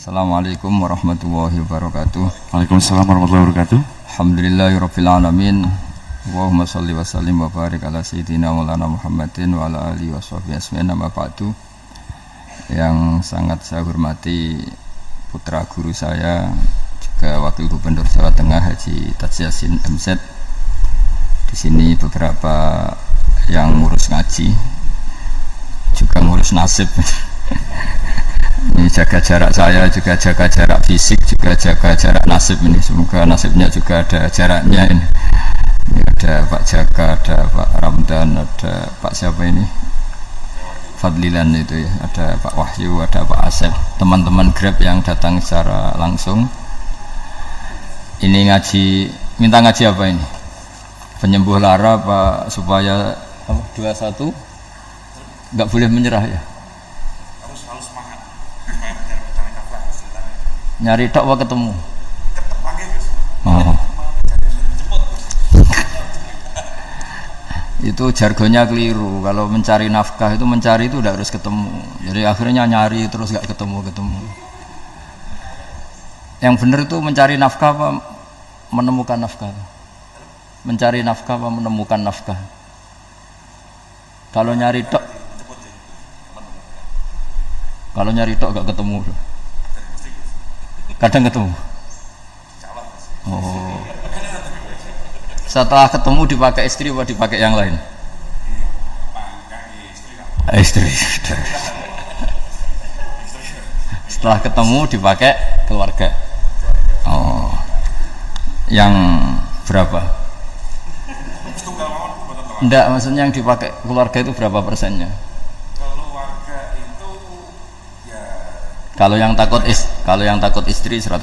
Assalamualaikum warahmatullahi wabarakatuh. Waalaikumsalam warahmatullahi wabarakatuh. Alhamdulillahirabbil alamin. Allahumma shalli wa sallim wa barik ala sayyidina Maulana Muhammadin wa ala alihi washabihi ajmain. Amma ba'du. Yang sangat saya hormati putra guru saya, juga Wakil Gubernur Jawa Tengah Haji Taj Yassin MZ. Di sini beberapa yang ngurus ngaji, juga ngurus nasib. Ini jaga jarak saya, juga jaga jarak fisik, juga jaga jarak nasib ini. Semoga nasibnya juga ada jaraknya ini. Ini ada Pak Jaka, ada Pak Ramdan, ada Pak siapa ini? Fadlilan itu ya, ada Pak Wahyu, ada Pak Asep. Teman-teman Grab yang datang secara langsung. Ini ngaji, minta ngaji apa ini? Penyembuh lara Pak, supaya 21 nggak boleh menyerah ya. Nyari tok apa ketemu? Oh. Itu jargonnya keliru. Kalau mencari nafkah itu mencari itu udah harus ketemu. Jadi akhirnya nyari terus gak ketemu. Yang benar itu mencari nafkah apa menemukan nafkah? Mencari nafkah apa menemukan nafkah? Kalau nyari tok gak ketemu. Kadang ketemu. Oh. Setelah ketemu dipakai istri atau dipakai yang lain? Istri. Setelah ketemu dipakai keluarga. Oh. Yang berapa? Enggak, maksudnya yang dipakai keluarga itu berapa persennya? Kalau yang takut istri 100%.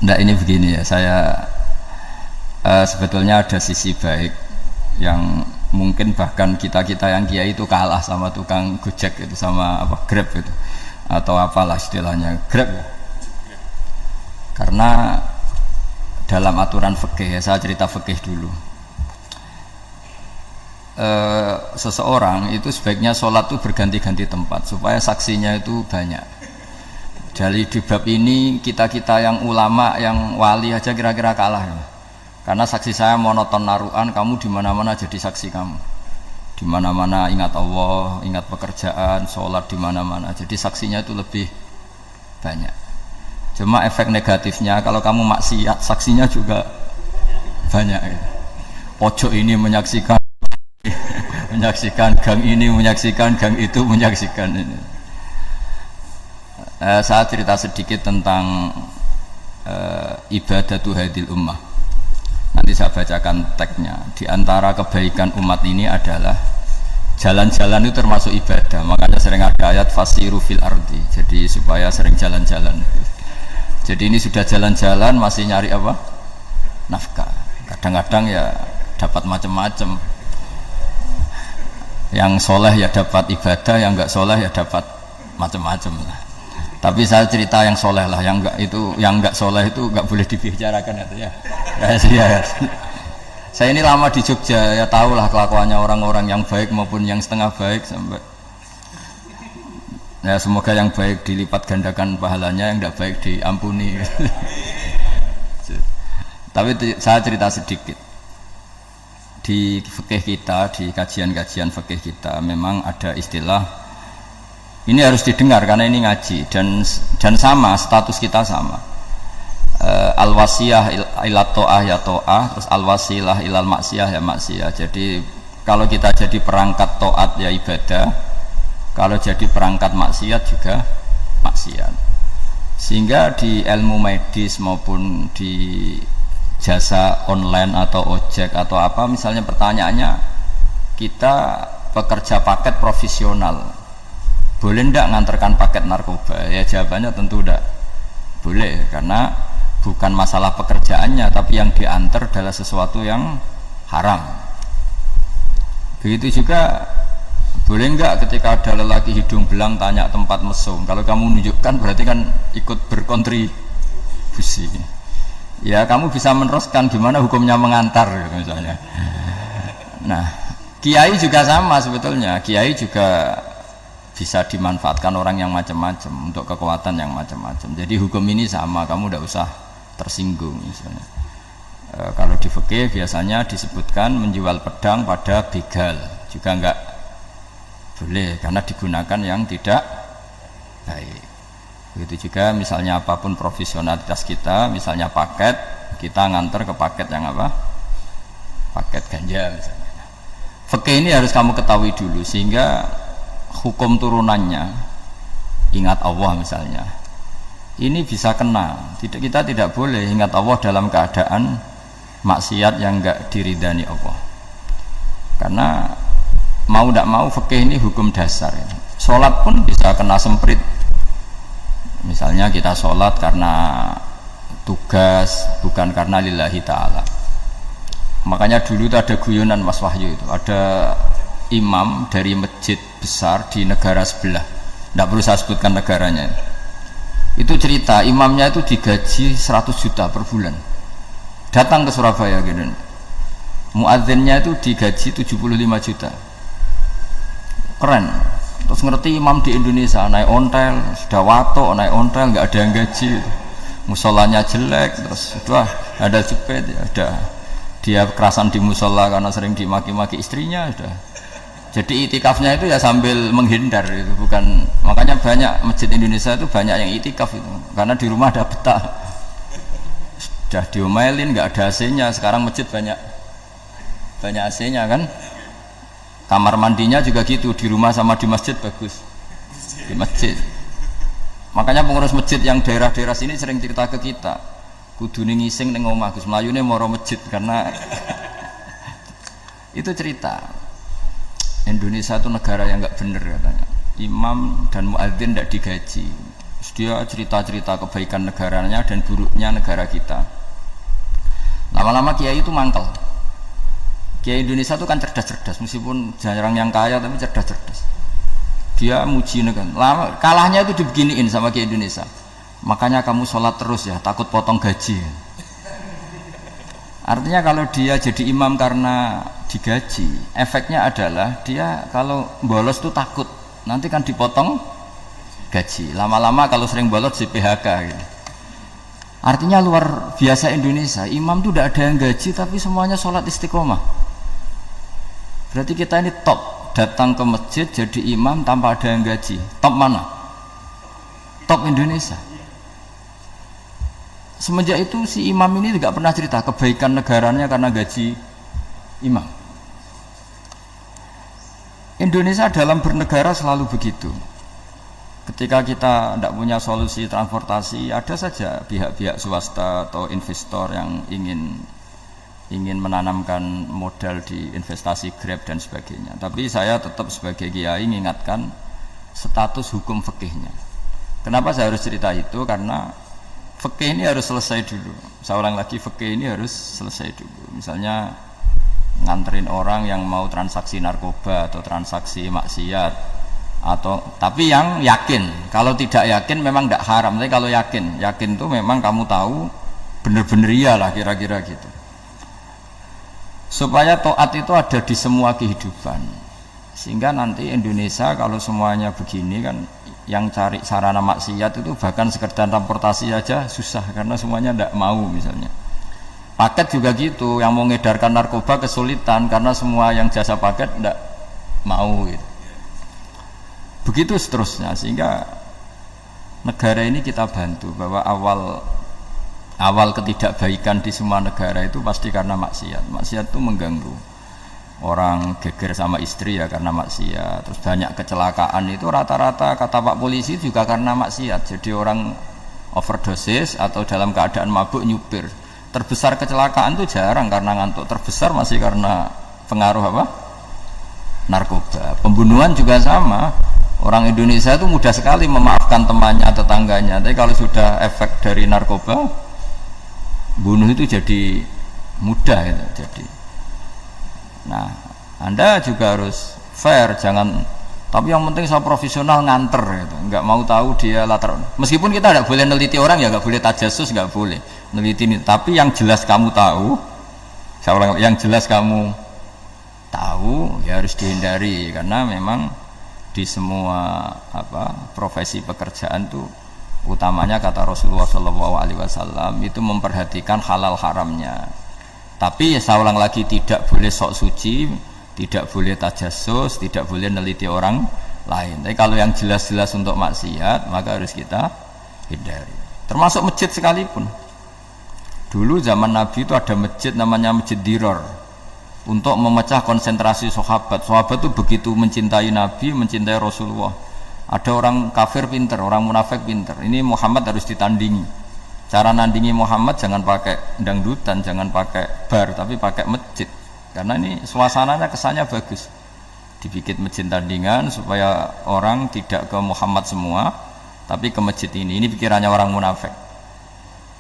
Enggak, ini begini ya, saya sebetulnya ada sisi baik yang mungkin bahkan kita yang kiai itu kalah sama tukang Gojek itu, sama apa Grab itu atau apalah istilahnya Grab ya. Karena dalam aturan fikih ya, saya cerita fikih dulu. Seseorang itu sebaiknya sholat itu berganti-ganti tempat supaya saksinya itu banyak. Dari di bab ini kita yang ulama, yang wali aja kira-kira kalah ya. Karena saksi saya monoton naruhan, kamu di mana-mana jadi saksi kamu. Di mana-mana ingat Allah, ingat pekerjaan, sholat di mana-mana. Jadi saksinya itu lebih banyak. Cuma efek negatifnya kalau kamu maksiat, saksinya juga banyak ya. Pojok ini menyaksikan gang ini, menyaksikan gang itu, menyaksikan ini. Saya cerita sedikit tentang ibadatu hadil ummah. Nanti saya bacakan teksnya. Di antara kebaikan umat ini adalah jalan-jalan itu termasuk ibadah. Makanya sering ada ayat fasiru fil ardi. Jadi supaya sering jalan-jalan. Jadi ini sudah jalan-jalan masih nyari apa? Nafkah. Kadang-kadang ya dapat macam-macam. Yang soleh ya dapat ibadah, yang enggak soleh ya dapat macam-macam lah. Tapi saya cerita yang soleh lah, yang enggak soleh itu enggak boleh dibicarakan ya. Rahasia. Saya ini lama di Jogja, ya tahulah kelakuannya orang-orang yang baik maupun yang setengah baik sampai. Ya semoga yang baik dilipat gandakan pahalanya, yang enggak baik diampuni. Tapi saya cerita sedikit. Di fikih kita, di kajian-kajian fikih kita memang ada istilah ini harus didengar karena ini ngaji dan sama status kita sama. Al-wasiyah ila ta'ah ya ta'ah, terus al-wasilah ilal maksiyah ya maksiyah. Jadi kalau kita jadi perangkat taat ya ibadah, kalau jadi perangkat maksiat juga maksiat. Sehingga di ilmu medis maupun di jasa online atau ojek atau apa, misalnya pertanyaannya kita pekerja paket profesional boleh ndak ngantarkan paket narkoba? Ya jawabannya tentu ndak boleh, karena bukan masalah pekerjaannya tapi yang diantar adalah sesuatu yang haram. Begitu juga boleh nggak ketika ada lelaki hidung belang tanya tempat mesum, kalau kamu menunjukkan berarti kan ikut berkontribusi. Ya kamu bisa meneruskan gimana hukumnya mengantar misalnya. Nah Kiai juga sama sebetulnya. Kiai juga bisa dimanfaatkan orang yang macam-macam untuk kekuatan yang macam-macam. Jadi hukum ini sama, kamu tidak usah tersinggung misalnya. Kalau di fikih biasanya disebutkan menjual pedang pada begal juga enggak boleh karena digunakan yang tidak baik. Begitu juga misalnya apapun profesionalitas kita, misalnya paket, kita nganter ke paket yang apa? Paket ganja misalnya. Fikih ini harus kamu ketahui dulu sehingga hukum turunannya, ingat Allah misalnya, ini bisa kena. Kita tidak boleh ingat Allah dalam keadaan maksiat yang enggak diridani Allah. Karena mau tidak mau fikih ini hukum dasar. Sholat pun bisa kena semprit. Misalnya kita sholat karena tugas, bukan karena lillahi ta'ala. Makanya dulu itu ada guyonan Mas Wahyu itu, ada imam dari masjid besar di negara sebelah, tidak perlu saya sebutkan negaranya. Itu cerita imamnya itu digaji 100 juta per bulan, datang ke Surabaya gitu. Muadzinnya itu digaji 75 juta, keren. Terus ngerti imam di Indonesia naik ontel, sudah watok naik ontel, nggak ada yang gaji, musolanya jelek, terus sudah ada jepit, ada dia kerasan di musola karena sering dimaki-maki istrinya, sudah. Jadi itikafnya itu ya sambil menghindar itu, bukan. Makanya banyak masjid Indonesia itu banyak yang itikaf itu, karena di rumah ada betah, sudah diomelin, nggak ada AC-nya. Sekarang masjid banyak AC-nya kan. Kamar mandinya juga gitu, di rumah sama di masjid bagus. Di masjid. Makanya pengurus masjid yang daerah-daerah sini sering cerita ke kita, kudu ngising ning omah Gus, mlayune moro masjid karena itu cerita. Indonesia itu negara yang enggak bener katanya. Imam dan muadzin tidak digaji. Dia cerita-cerita kebaikan negaranya dan buruknya negara kita. Lama-lama kiai itu mangkel. Kiai Indonesia itu kan cerdas-cerdas, meskipun jarang yang kaya tapi cerdas-cerdas. Dia muji negara. Lama, kalahnya itu dibeginiin sama Kiai Indonesia. Makanya kamu sholat terus ya, takut potong gaji. Artinya kalau dia jadi imam karena digaji, efeknya adalah dia kalau bolos itu takut nanti kan dipotong gaji. Lama-lama kalau sering bolos di PHK gitu. Artinya luar biasa Indonesia, imam itu tidak ada yang gaji tapi semuanya sholat istiqomah. Berarti kita ini top, datang ke masjid jadi imam tanpa ada yang gaji. Top mana? Top Indonesia. Semenjak itu si imam ini tidak pernah cerita kebaikan negaranya karena gaji imam. Indonesia dalam bernegara selalu begitu. Ketika kita tidak punya solusi transportasi, ada saja pihak-pihak swasta atau investor yang ingin menanamkan modal di investasi Grab dan sebagainya. Tapi saya tetap sebagai kiai mengingatkan status hukum fikihnya. Kenapa saya harus cerita itu? Karena fikih ini harus selesai dulu. Saya ulang lagi, fikih ini harus selesai dulu. Misalnya nganterin orang yang mau transaksi narkoba atau transaksi maksiat, atau tapi yang yakin. Kalau tidak yakin memang tidak haram. Tapi kalau yakin itu memang kamu tahu benar-benar iyalah kira-kira gitu. Supaya taat itu ada di semua kehidupan, sehingga nanti Indonesia kalau semuanya begini kan, yang cari sarana maksiat itu bahkan sekedar transportasi aja susah karena semuanya tidak mau. Misalnya paket juga gitu, yang mau ngedarkan narkoba kesulitan karena semua yang jasa paket tidak mau gitu. Begitu seterusnya, sehingga negara ini kita bantu bahwa awal ketidakbaikan di semua negara itu pasti karena maksiat. Maksiat itu mengganggu. Orang geger sama istri ya karena maksiat. Terus banyak kecelakaan itu rata-rata kata Pak polisi juga karena maksiat. Jadi orang overdosis atau dalam keadaan mabuk nyupir. Terbesar kecelakaan itu jarang karena ngantuk. Terbesar masih karena pengaruh apa? Narkoba. Pembunuhan juga sama. Orang Indonesia itu mudah sekali memaafkan temannya, tetangganya. Tapi kalau sudah efek dari narkoba, bunuh itu jadi mudah itu jadi. Nah, Anda juga harus fair, jangan. Tapi yang penting saya profesional nganter gitu. Nggak mau tahu dia latar. Meskipun kita tidak boleh neliti orang ya, nggak boleh tajasus, nggak boleh neliti ini. Tapi yang jelas kamu tahu, saya ulang, yang jelas kamu tahu mau ya harus dihindari, karena memang di semua profesi pekerjaan tuh utamanya kata Rasulullah SAW itu memperhatikan halal haramnya. Tapi ya saya ulang lagi, tidak boleh sok suci, tidak boleh tajassus, tidak boleh neliti orang lain. Tapi kalau yang jelas-jelas untuk maksiat maka harus kita hindari. Termasuk masjid sekalipun. Dulu zaman Nabi itu ada masjid namanya Masjid Diror untuk memecah konsentrasi sahabat. Sahabat itu begitu mencintai Nabi, mencintai Rasulullah. Ada orang kafir pinter, orang munafik pinter. Ini Muhammad harus ditandingi. Cara nandingi Muhammad jangan pakai dangdutan, jangan pakai bar, tapi pakai masjid. Karena ini suasananya kesannya bagus. Dibikin masjid tandingan supaya orang tidak ke Muhammad semua, tapi ke masjid ini. Ini pikirannya orang munafik.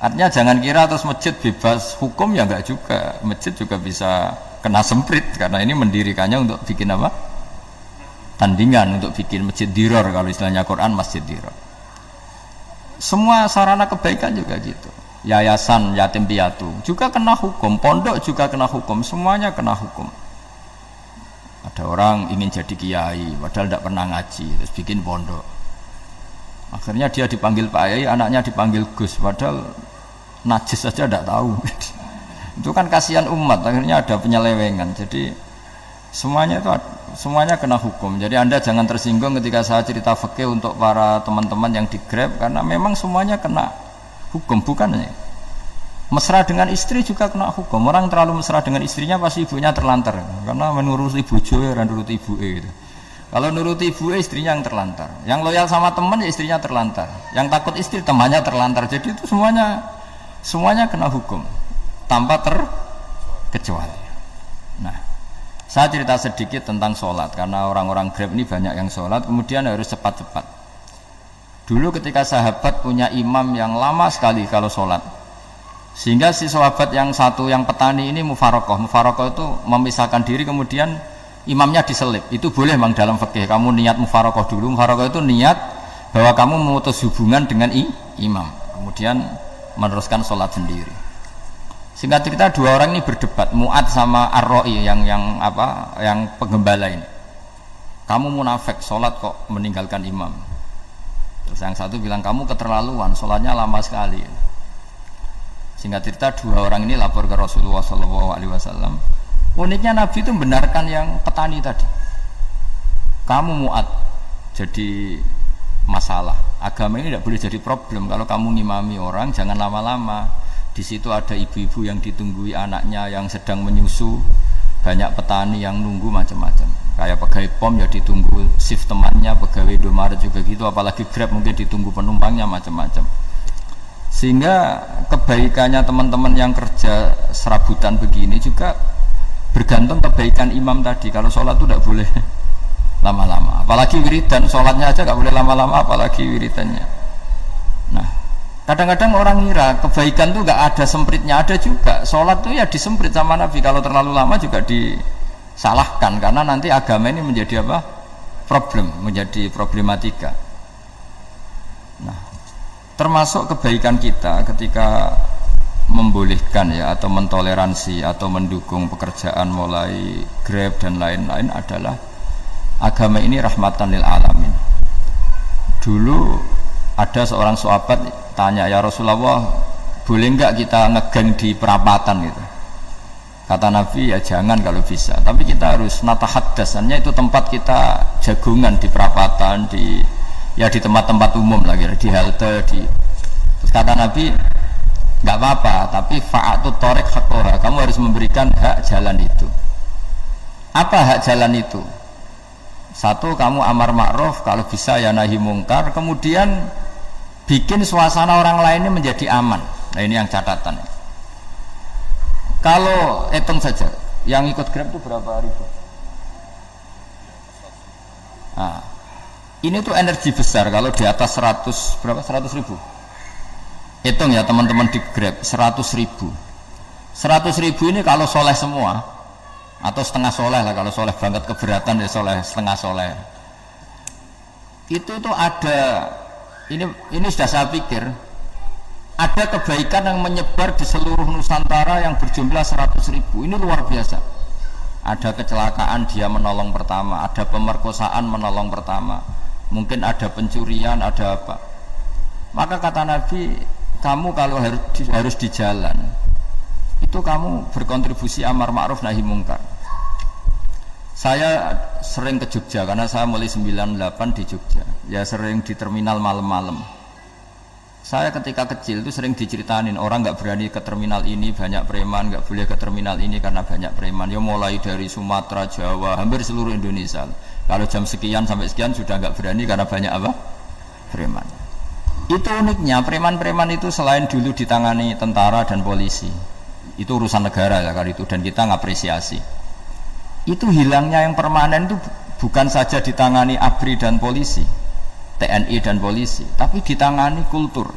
Artinya jangan kira terus masjid bebas hukum, ya enggak juga. Masjid juga bisa kena semprit, karena ini mendirikannya untuk bikin apa? Tandingan, untuk bikin masjid diror, kalau istilahnya Quran masjid diror. Semua sarana kebaikan juga gitu. Yayasan yatim piatu juga kena hukum, pondok juga kena hukum, semuanya kena hukum. Ada orang ingin jadi kiai padahal tidak pernah ngaji, terus bikin pondok. Akhirnya dia dipanggil Pak Yai, anaknya dipanggil Gus, padahal najis saja tidak tahu. Itu kan kasihan umat, akhirnya ada penyelewengan. Jadi semuanya kena hukum. Jadi Anda jangan tersinggung ketika saya cerita fikih untuk para teman-teman yang di Grab, karena memang semuanya kena hukum, bukan ya. Mesra dengan istri juga kena hukum. Orang terlalu mesra dengan istrinya pasti ibunya terlantar, karena menuruti bojo ya nuruti ibuke gitu. Kalau nuruti ibuke istrinya yang terlantar. Yang loyal sama teman ya istrinya terlantar. Yang takut istri temannya terlantar. Jadi itu semuanya kena hukum tanpa terkecuali. Nah, saya cerita sedikit tentang sholat, karena orang-orang Grab ini banyak yang sholat, kemudian harus cepat-cepat. Dulu ketika sahabat punya imam yang lama sekali kalau sholat, sehingga si sahabat yang satu yang petani ini mufarokoh itu memisahkan diri, kemudian imamnya diselip. Itu boleh memang dalam fikih, kamu niat mufarokoh dulu. Mufarokoh itu niat bahwa kamu memutus hubungan dengan imam, kemudian meneruskan sholat sendiri. Singkat cerita, dua orang ini berdebat, Mu'ad sama Ar-Ra'i yang penggembala ini. Kamu munafik, sholat kok meninggalkan imam. Terus yang satu bilang, kamu keterlaluan, sholatnya lama sekali. Singkat cerita, dua orang ini lapor ke Rasulullah SAW. Uniknya Nabi itu membenarkan yang petani tadi. Kamu Mu'ad jadi masalah. Agama ini tidak boleh jadi problem. Kalau kamu ngimami orang, jangan lama-lama. Di situ ada ibu-ibu yang ditunggui anaknya yang sedang menyusu, banyak petani yang nunggu macam-macam. Kayak pegawai POM ya ditunggu shift temannya, pegawai Indomaret juga gitu, apalagi Grab mungkin ditunggu penumpangnya macam-macam. Sehingga kebaikannya teman-teman yang kerja serabutan begini juga bergantung kebaikan imam tadi. Kalau sholat itu tidak boleh lama-lama, apalagi wiridan, sholatnya aja nggak boleh lama-lama, apalagi wiridannya. Nah, kadang-kadang orang ngira kebaikan tuh gak ada sempritnya, ada juga. Sholat tuh ya disemprit sama Nabi, kalau terlalu lama juga disalahkan, karena nanti agama ini menjadi apa? Menjadi problematika. Nah, termasuk kebaikan kita ketika membolehkan ya, atau mentoleransi atau mendukung pekerjaan mulai Grab dan lain-lain adalah agama ini rahmatan lil alamin. Dulu ada seorang sahabat tanya, ya Rasulullah, boleh enggak kita ngegeng di perapatan gitu? Kata Nabi, ya jangan kalau bisa, tapi kita harus natahaddasannya, itu tempat kita jagungan di perapatan, di tempat-tempat umum lagi, di halte, terus kata Nabi, enggak apa-apa, tapi fa'atu thoriq haqqaha, kamu harus memberikan hak jalan itu. Apa hak jalan itu? Satu, kamu amar ma'ruf, kalau bisa ya nahi mungkar, kemudian bikin suasana orang lainnya menjadi aman. Nah, ini yang catatan. Kalau hitung saja, yang ikut Grab itu berapa ribu? Nah, ini tuh energi besar kalau di atas 100 ribu. Hitung ya teman-teman di Grab, 100 ribu. 100 ribu ini kalau soleh semua, atau setengah soleh lah, kalau soleh banget keberatan ya soleh setengah soleh. Itu tuh ada, ini sudah saya pikir, ada kebaikan yang menyebar di seluruh Nusantara yang berjumlah 100 ribu. Ini luar biasa. ada kecelakaan dia menolong pertama, ada pemerkosaan menolong pertama, mungkin ada pencurian, ada apa. Maka kata Nabi, kamu kalau harus di jalan itu kamu berkontribusi amar ma'ruf nahi mungkar. Saya sering ke Jogja karena saya mulai 98 di Jogja, ya sering di terminal malam-malam. Saya ketika kecil itu sering diceritain orang nggak berani ke terminal ini banyak preman, nggak boleh ke terminal ini karena banyak preman. Ya mulai dari Sumatera, Jawa, hampir seluruh Indonesia. Kalau jam sekian sampai sekian sudah nggak berani karena banyak apa? Preman. Itu uniknya preman-preman itu selain dulu ditangani tentara dan polisi, itu urusan negara ya kali itu dan kita ngapresiasi. Itu hilangnya yang permanen itu bukan saja ditangani ABRI dan polisi, TNI dan polisi, tapi ditangani kultur.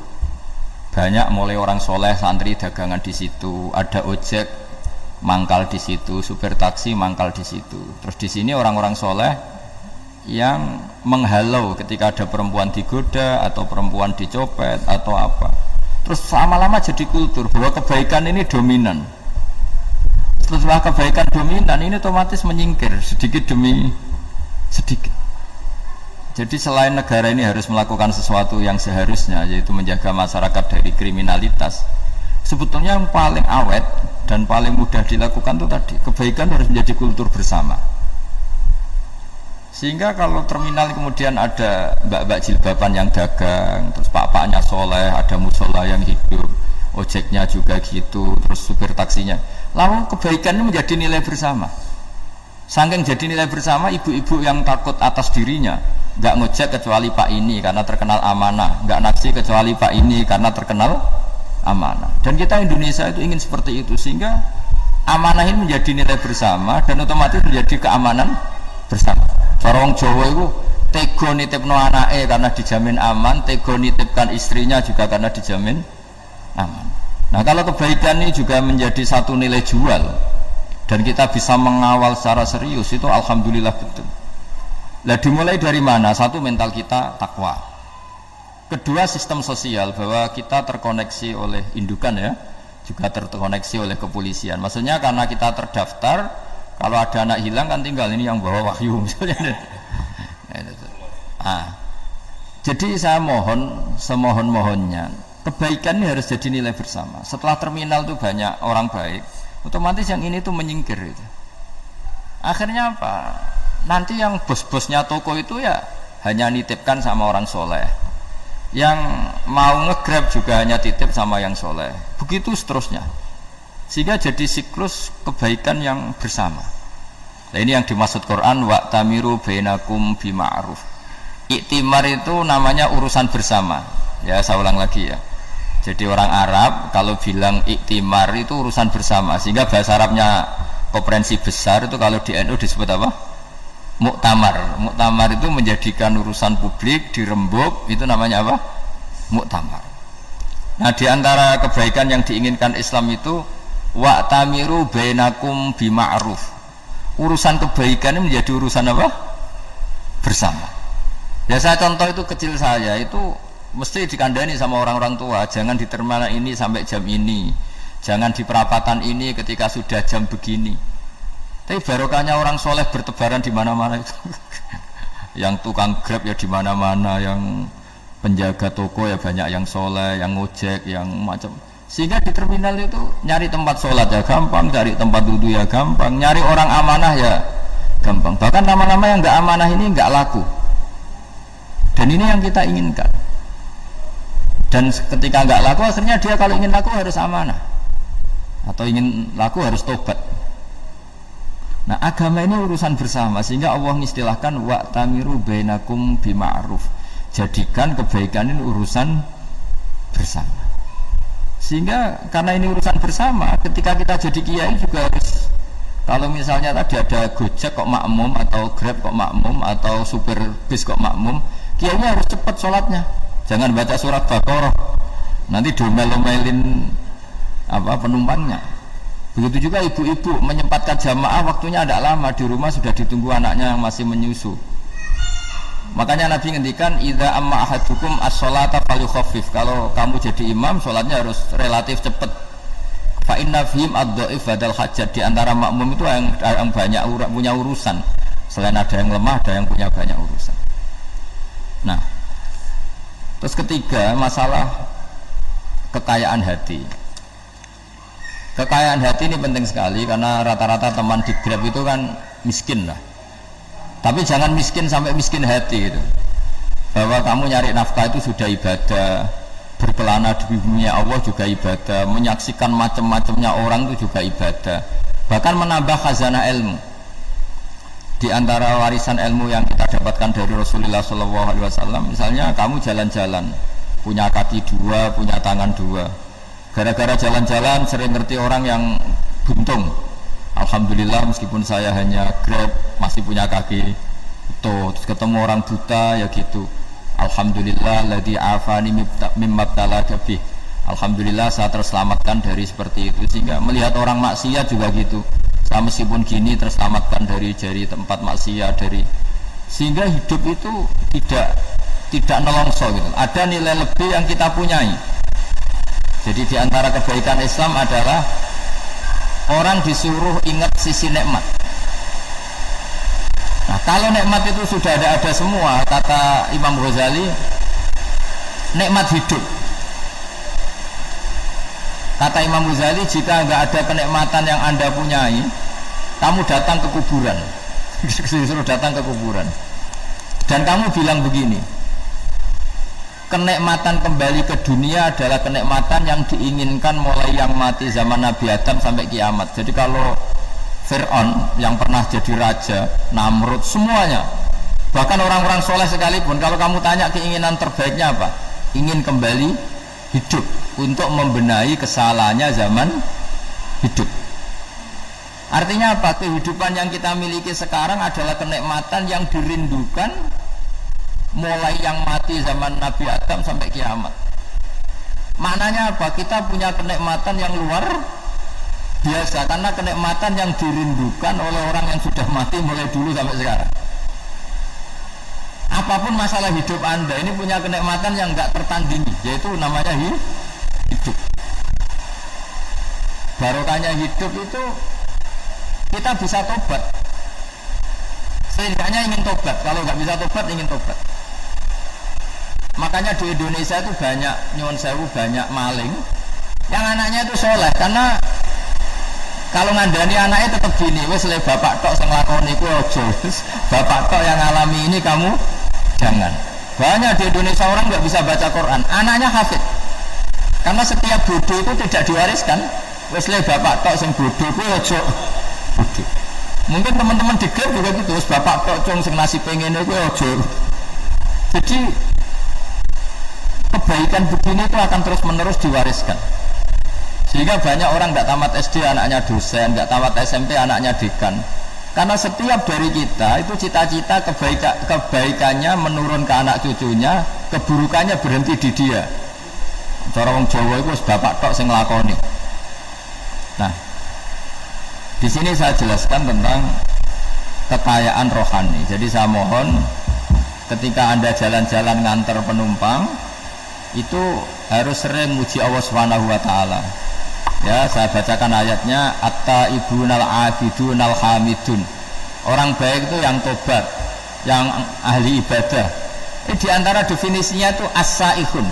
Banyak mulai orang soleh, santri dagangan di situ, ada ojek mangkal di situ, supir taksi mangkal di situ. Terus di sini orang-orang soleh yang menghalau ketika ada perempuan digoda atau perempuan dicopet atau apa. Terus lama-lama jadi kultur bahwa kebaikan ini dominan. Setelah kebaikan dominan ini otomatis menyingkir sedikit demi sedikit. Jadi selain negara ini harus melakukan sesuatu yang seharusnya, yaitu menjaga masyarakat dari kriminalitas, sebetulnya yang paling awet dan paling mudah dilakukan itu tadi, kebaikan harus menjadi kultur bersama. Sehingga kalau terminal kemudian ada mbak-mbak jilbaban yang dagang, terus pak-paknya soleh, ada musola yang hidup, ojeknya juga gitu, terus supir taksinya, lalu kebaikan ini menjadi nilai bersama. Saking jadi nilai bersama, ibu-ibu yang takut atas dirinya nggak ngojek kecuali Pak ini karena terkenal amanah, nggak naksi kecuali Pak ini karena terkenal amanah. Dan kita Indonesia itu ingin seperti itu, sehingga amanah ini menjadi nilai bersama dan otomatis menjadi keamanan bersama. Orang Jawa itu tego nitipno anake karena dijamin aman, tego nitipkan istrinya juga karena dijamin aman. Nah kalau kebaikan ini juga menjadi satu nilai jual dan kita bisa mengawal secara serius, itu alhamdulillah betul. Nah dimulai dari mana? Satu, mental kita takwa. Kedua, sistem sosial, bahwa kita terkoneksi oleh indukan ya, juga terkoneksi oleh kepolisian. Maksudnya karena kita terdaftar, kalau ada anak hilang kan tinggal ini yang bawa wahyu misalnya. Jadi saya mohon, semohon-mohonnya, kebaikan ini harus jadi nilai bersama. Setelah terminal itu banyak orang baik, otomatis yang ini tuh menyingkir itu. Akhirnya apa? Nanti yang bos-bosnya toko itu ya hanya nitipkan sama orang soleh, yang mau nge-grab juga hanya titip sama yang soleh, begitu seterusnya, sehingga jadi siklus kebaikan yang bersama. Nah ini yang dimaksud Quran, wa'tamiru bainakum bima'ruf. Iktimar itu namanya urusan bersama ya, saya ulang lagi ya. Jadi orang Arab kalau bilang iktimar itu urusan bersama, sehingga bahasa Arabnya konferensi besar itu kalau di NU disebut apa? Muktamar. Muktamar itu menjadikan urusan publik dirembuk, itu namanya apa? Muktamar. Nah di antara kebaikan yang diinginkan Islam itu wa'tamiru bainakum bima'ruf. Urusan kebaikan ini menjadi urusan apa? Bersama. Ya saya contoh itu kecil saya itu mesti dikandani sama orang-orang tua, jangan di terminal ini sampai jam ini, jangan di perapatan ini ketika sudah jam begini. Tapi barokahnya orang soleh bertebaran di mana-mana itu. Yang tukang grab ya di mana-mana, yang penjaga toko ya banyak yang soleh, yang ngojek, yang macam. Sehingga di terminal itu nyari tempat sholat ya gampang, cari tempat duduk ya gampang, nyari orang amanah ya gampang. Bahkan nama-nama yang nggak amanah ini nggak laku. Dan ini yang kita inginkan. Dan ketika nggak laku, akhirnya dia kalau ingin laku harus amanah, atau ingin laku harus tobat. Nah agama ini urusan bersama, sehingga Allah mengistilahkan wa'tamiru bainakum bima'ruf. Jadikan kebaikan ini urusan bersama. Sehingga karena ini urusan bersama, ketika kita jadi kiai juga harus, kalau misalnya tadi ada Gojek kok makmum, atau Grab kok makmum, atau supir bis kok makmum, kiainya harus cepat sholatnya. Jangan baca surat Baqarah, nanti domel-domelin apa penumpangnya. Begitu juga ibu-ibu menyempatkan jamaah, waktunya tidak lama, di rumah sudah ditunggu anaknya yang masih menyusu. Makanya Nabi ngendikan idza amma ahadukum as-sholata falyukhaffif. Kalau kamu jadi imam, sholatnya harus relatif cepat. Fa inna fihim ad-dhaif badal hajat, di antara makmum itu yang banyak punya urusan. Selain ada yang lemah, ada yang punya banyak urusan. Nah, terus ketiga, masalah kekayaan hati. Kekayaan hati ini penting sekali karena rata-rata teman di Grab itu kan miskin lah. Tapi jangan miskin sampai miskin hati gitu. Bahwa kamu nyari nafkah itu sudah ibadah, berkelana di bumi Allah juga ibadah, menyaksikan macam-macamnya orang itu juga ibadah. Bahkan menambah khazanah ilmu. Di antara warisan ilmu yang kita dapatkan dari Rasulullah SAW, misalnya kamu jalan-jalan, punya kaki dua, punya tangan dua. Gara-gara jalan-jalan sering ngerti orang yang buntung. Alhamdulillah meskipun saya hanya Grab masih punya kaki utuh. Terus ketemu orang buta ya gitu. Alhamdulillah ladzi afani mimma btalaka bih. Alhamdulillah saya terselamatkan dari seperti itu. Sehingga melihat orang maksiat juga gitu. Saya meskipun gini terselamatkan dari tempat maksiat sehingga hidup itu tidak nelongso gitu. Ada nilai lebih yang kita punyai. Jadi di antara kebaikan Islam adalah orang disuruh ingat sisi nikmat. Nah, kalau nikmat itu sudah ada semua, kata Imam Ghazali, nikmat hidup. Kata Imam Ghazali, jika nggak ada kenikmatan yang Anda punyai, kamu datang ke kuburan. Disuruh datang ke kuburan. Dan kamu bilang begini, kenikmatan kembali ke dunia adalah kenikmatan yang diinginkan mulai yang mati zaman Nabi Adam sampai kiamat. Jadi kalau Fir'aun yang pernah jadi raja, Namrud, semuanya, bahkan orang-orang soleh sekalipun, kalau kamu tanya keinginan terbaiknya apa? Ingin kembali hidup untuk membenahi kesalahannya zaman hidup. Artinya apa? Kehidupan yang kita miliki sekarang adalah kenikmatan yang dirindukan mulai yang mati zaman Nabi Adam sampai kiamat. Maknanya apa? Kita punya kenikmatan yang luar biasa karena kenikmatan yang dirindukan oleh orang yang sudah mati mulai dulu sampai sekarang. Apapun masalah hidup Anda ini punya kenikmatan yang enggak tertandingi, yaitu namanya hidup. Barokahnya hidup itu kita bisa tobat. Setidaknya ingin tobat. Kalau nggak bisa tobat, ingin tobat. Makanya di Indonesia itu banyak nyuwun sewu, banyak maling yang anaknya itu soleh, karena kalau ngandani anaknya tetap gini, wes le bapak tok sing lakoni ku ojo, bapak tok yang alami ini kamu jangan. Banyak di Indonesia orang nggak bisa baca Quran, anaknya hafid, karena setiap bodoh itu tidak diwariskan. Wes le bapak tok sing bodoh ku ojo bodoh. Mungkin teman-teman di Grab juga gitu, wes bapak tok cung sing nasi pengen ku ojo. Jadi kebaikan begini itu akan terus menerus diwariskan, sehingga banyak orang nggak tamat SD anaknya dosen, nggak tamat SMP anaknya dekan, karena setiap dari kita itu cita-cita kebaikannya menurun ke anak cucunya, keburukannya berhenti di dia. Cara wong Jawa itu bapak tok sing nglakoni. Nah, di sini saya jelaskan tentang kekayaan rohani. Jadi saya mohon ketika Anda jalan-jalan nganter penumpang itu harus sering muji Allah Subhanahu wa taala. Ya, saya bacakan ayatnya, at-taibunal abidunal hamidun. Orang baik itu yang tobat, yang ahli ibadah. Di antara definisinya itu as-saihun,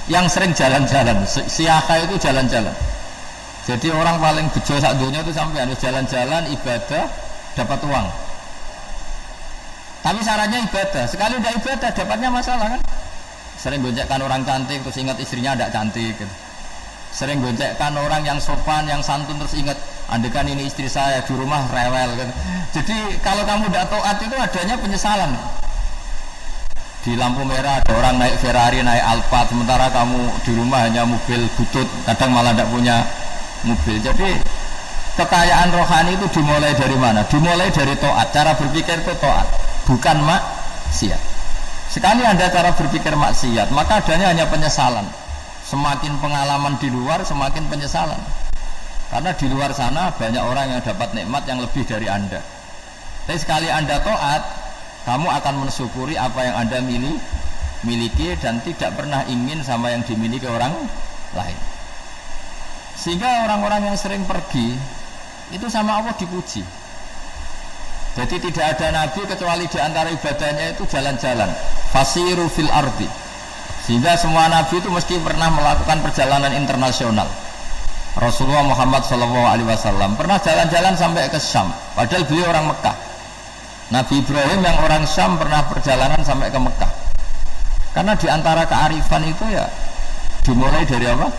yang sering jalan-jalan. Siaka itu jalan-jalan. Jadi orang paling bejo sak dunia itu sampai harus jalan-jalan ibadah dapat uang. Tapi syaratnya ibadah. Sekali udah ibadah dapatnya masalah kan? Sering gonjekkan orang cantik terus ingat istrinya tidak cantik gitu. Sering gonjekkan orang yang sopan, yang santun terus ingat andekan ini istri saya di rumah rewel gitu. Jadi kalau kamu tidak taat itu adanya penyesalan. Di lampu merah ada orang naik Ferrari, naik Alphard, sementara kamu di rumah hanya mobil butut, kadang malah tidak punya mobil. Jadi kekayaan rohani itu dimulai dari mana? Dimulai dari taat. Cara berpikir itu taat, bukan maksiat. Sekali Anda cara berpikir maksiat, maka adanya hanya penyesalan. Semakin pengalaman di luar, semakin penyesalan. Karena di luar sana banyak orang yang dapat nikmat yang lebih dari Anda. Tapi sekali Anda taat, kamu akan mensyukuri apa yang Anda miliki dan tidak pernah ingin sama yang dimiliki orang lain. Sehingga orang-orang yang sering pergi itu sama Allah dipuji. Jadi tidak ada nabi kecuali di antara ibadahnya itu jalan-jalan. Fasiru fil ardi. Sehingga semua nabi itu mesti pernah melakukan perjalanan internasional. Rasulullah Muhammad SAW pernah jalan-jalan sampai ke Syam, padahal beliau orang Mekah. Nabi Ibrahim yang orang Syam pernah perjalanan sampai ke Mekah. Karena di antara kearifan itu ya dimulai dari apa?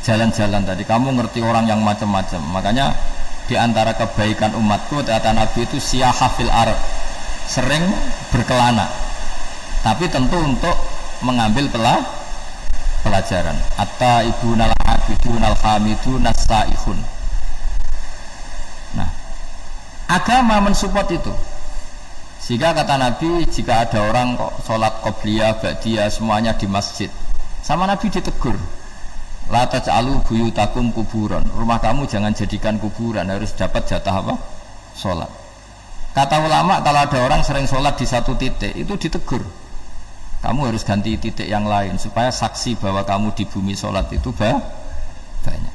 Jalan-jalan tadi. Kamu ngerti orang yang macam-macam. Makanya di antara kebaikan umatku kata Nabi itu siyaha fil ard, sering berkelana. Tapi tentu untuk mengambil pelajaran. Atta ibunal abidunal hamidun as-saihun. Nah, agama mensupport itu. Sehingga kata Nabi, jika ada orang kok sholat qobliyah, ba'diyah semuanya di masjid, sama Nabi ditegur, la taj'alu buyutakum kuburan, rumah kamu jangan jadikan kuburan, harus dapat jatah apa? Sholat. Kata ulama, kalau ada orang sering sholat di satu titik, itu ditegur, kamu harus ganti titik yang lain supaya saksi bahwa kamu di bumi sholat itu banyak.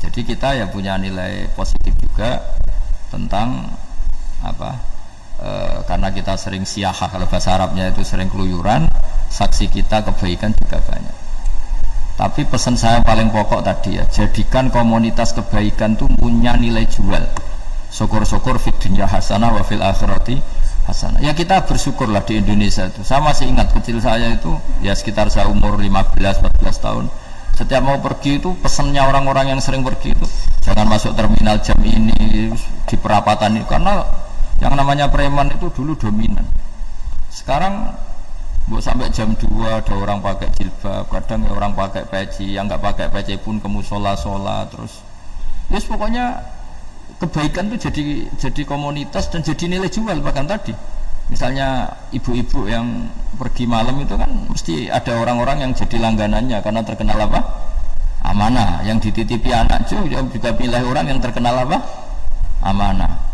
Jadi kita ya punya nilai positif juga tentang apa? Karena kita sering siyaha, kalau bahasa Arabnya itu sering keluyuran, saksi kita kebaikan juga banyak. Tapi pesan saya paling pokok tadi ya, jadikan komunitas kebaikan itu punya nilai jual. Syukur-syukur fid dunya hasanah wa fil akhirati hasanah. Ya kita bersyukurlah di Indonesia itu. Saya masih ingat kecil saya itu ya sekitar saya umur 15-14 tahun. Setiap mau pergi itu pesannya orang-orang yang sering pergi itu jangan masuk terminal jam ini di perapatan ini, karena yang namanya preman itu dulu dominan. Sekarang sampai jam 2 ada orang pakai jilbab, kadang ya orang pakai peci, yang nggak pakai peci pun ke musola terus. Yes, pokoknya kebaikan itu jadi komunitas dan jadi nilai jual. Bahkan tadi misalnya ibu-ibu yang pergi malam itu kan mesti ada orang-orang yang jadi langganannya karena terkenal apa? Amanah. Yang dititipi anak juga pilih orang yang terkenal apa? Amanah.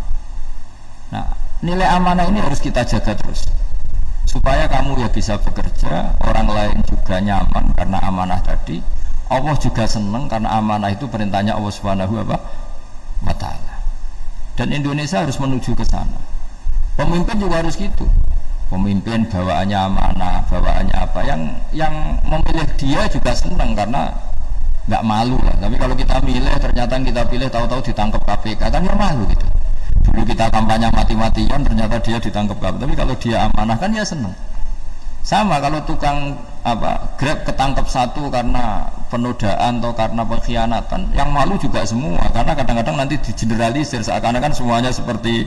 Nah, nilai amanah ini harus kita jaga terus supaya kamu ya bisa bekerja, orang lain juga nyaman karena amanah tadi. Allah juga senang karena amanah itu perintahnya Allah Subhanahu wa ta'ala. Dan Indonesia harus menuju ke sana. Pemimpin juga harus gitu. Pemimpin bawaannya amanah, bawaannya apa, yang memilih dia juga senang karena nggak malu lah. Tapi kalau kita milih ternyata kita pilih tahu-tahu ditangkap KPK kan ya malu gitu. Dulu kita kampanye mati-matian ternyata dia ditangkap KPK. Tapi kalau dia amanah kan ya senang. Sama kalau tukang Grab ketangkap satu karena penodaan atau karena pengkhianatan, yang malu juga semua karena kadang-kadang nanti digeneralisir seakan-akan semuanya seperti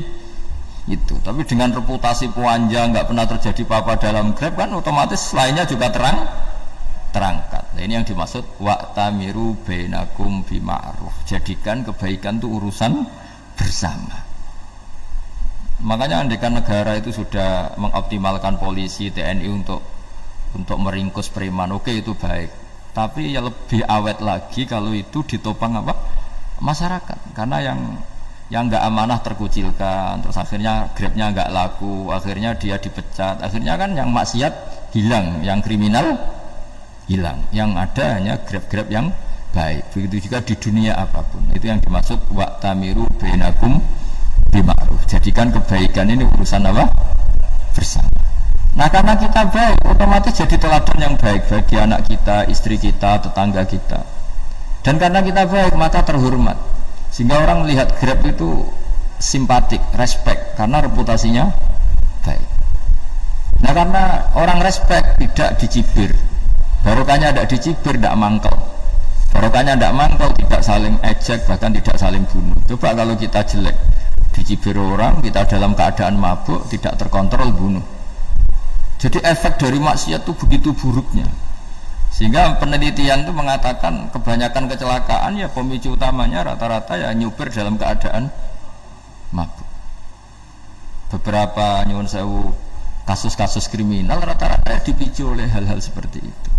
itu. Tapi dengan reputasi panjang nggak pernah terjadi apa-apa dalam Grab kan otomatis lainnya juga terangkat. Nah, ini yang dimaksud wa'tamiru bainakum bima'ruf. Jadikan kebaikan itu urusan bersama. Makanya andaikan negara itu sudah mengoptimalkan polisi, TNI untuk meringkus preman, oke itu baik. Tapi ya lebih awet lagi kalau itu ditopang apa? Masyarakat. Karena yang nggak amanah terkucilkan, terus akhirnya Grabnya nggak laku, akhirnya dia dipecat, akhirnya kan yang maksiat hilang, yang kriminal hilang, yang ada hanya Grab yang baik. Begitu juga di dunia apapun. Itu yang dimaksud wa'tamiru bainakum bima'ruf. Jadikan kebaikan ini urusan apa? Bersama. Nah karena kita baik, otomatis jadi teladan yang baik bagi anak kita, istri kita, tetangga kita. Dan karena kita baik, maka terhormat. Sehingga orang melihat Grab itu simpatik, respect, karena reputasinya baik. Nah karena orang respect, tidak dicibir. Barokahnya tidak dicibir, tidak mangkel. Barokahnya tidak mangkel, tidak saling ejek, bahkan tidak saling bunuh. Coba kalau kita jelek, dicibir orang, kita dalam keadaan mabuk, tidak terkontrol, bunuh. Jadi efek dari maksiat itu begitu buruknya. Sehingga penelitian itu mengatakan kebanyakan kecelakaan ya pemicu utamanya rata-rata ya nyupir dalam keadaan mabuk. Beberapa nyuwun sewu kasus-kasus kriminal rata-rata dipicu oleh hal-hal seperti itu.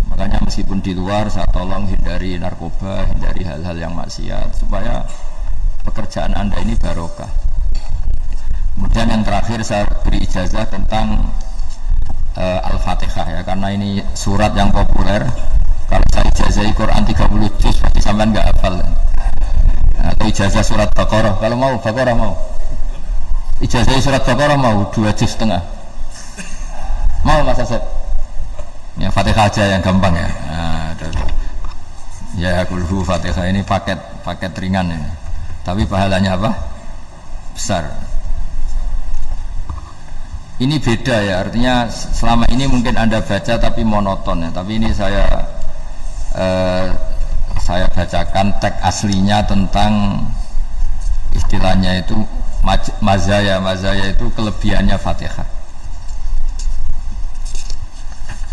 Makanya meskipun di luar saya tolong hindari narkoba, hindari hal-hal yang maksiat supaya pekerjaan Anda ini barokah. Kemudian yang terakhir saya beri ijazah tentang Al-Fatihah ya, karena ini surat yang populer. Kalau saya ijazahi Quran 30 juz pasti sampean nggak hafal. Atau ijazah surat Baqarah, kalau mau Baqarah mau. Ijazah surat Baqarah mau 2 juz setengah. Mau Mas Asep? Ya Fatihah aja yang gampang ya. Nah, ya kulhu Fatihah ini paket ringan ini. Tapi pahalanya apa? Besar. Ini beda ya, artinya selama ini mungkin Anda baca tapi monoton ya. Tapi ini saya bacakan teks aslinya tentang istilahnya itu mazaya itu kelebihannya Fatihah.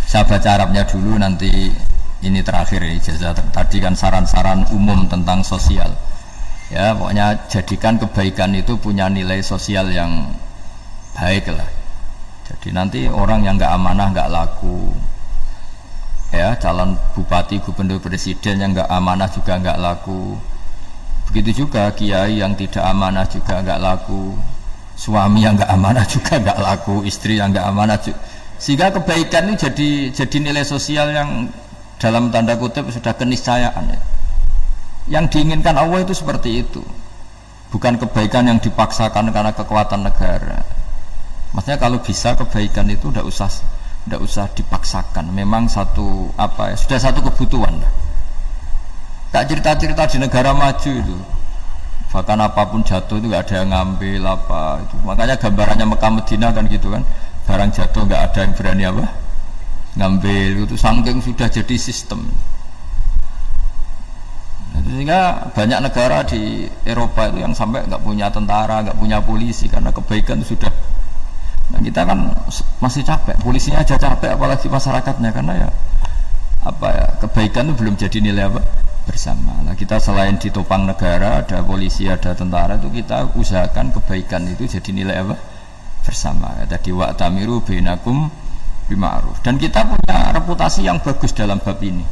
Saya baca Arabnya dulu, nanti ini terakhir ya, ijazah tadi kan saran-saran umum tentang sosial ya, pokoknya jadikan kebaikan itu punya nilai sosial yang baik lah. Jadi nanti orang yang nggak amanah nggak laku ya, calon bupati, gubernur, presiden yang nggak amanah juga nggak laku. Begitu juga kiai yang tidak amanah juga nggak laku, suami yang nggak amanah juga nggak laku, istri yang nggak amanah juga. Sehingga kebaikan itu jadi nilai sosial yang dalam tanda kutip sudah keniscayaan ya. Yang diinginkan Allah itu seperti itu, bukan kebaikan yang dipaksakan karena kekuatan negara. Maksudnya kalau bisa kebaikan itu tidak usah dipaksakan, memang satu apa ya, sudah satu kebutuhan. Tak cerita-cerita di negara maju itu, bahkan apapun jatuh itu nggak ada yang ngambil apa itu. Makanya gambarannya Mekah Medina kan gitu kan, barang jatuh nggak ada yang berani apa ngambil, itu saking sudah jadi sistem. Sehingga banyak negara di Eropa itu yang sampai nggak punya tentara, nggak punya polisi karena kebaikan itu sudah. Nah, kita kan masih capek, polisinya aja capek apalagi masyarakatnya, karena ya apa ya, kebaikan itu belum jadi nilai apa bersama. Nah, kita selain ditopang negara, ada polisi, ada tentara, itu kita usahakan kebaikan itu jadi nilai apa bersama. Ya, tadi wa'tamiru bainakum bima'ruf. Dan kita punya reputasi yang bagus dalam bab ini.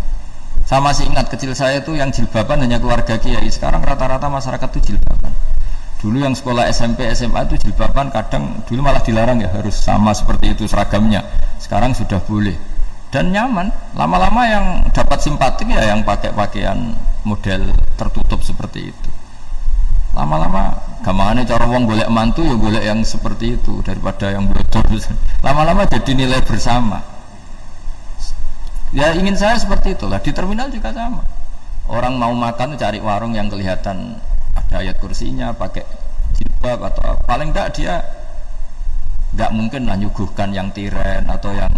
Saya masih ingat kecil saya itu yang jilbaban hanya keluarga kiai. Sekarang rata-rata masyarakat itu jilbaban. Dulu yang sekolah SMP, SMA itu jilbaban kadang dulu malah dilarang ya, harus sama seperti itu seragamnya. Sekarang sudah boleh dan nyaman. Lama-lama yang dapat simpatik ya yang pakai pakaian model tertutup seperti itu. Lama-lama gampangane cara wong golek mantu ya golek yang seperti itu daripada yang blodor. Lama-lama jadi nilai bersama. Ya ingin saya seperti itulah. Di terminal juga sama. Orang mau makan cari warung yang kelihatan ada ayat kursinya, pakai jilbab atau paling enggak dia enggak mungkin lah nyuguhkan yang tiren atau yang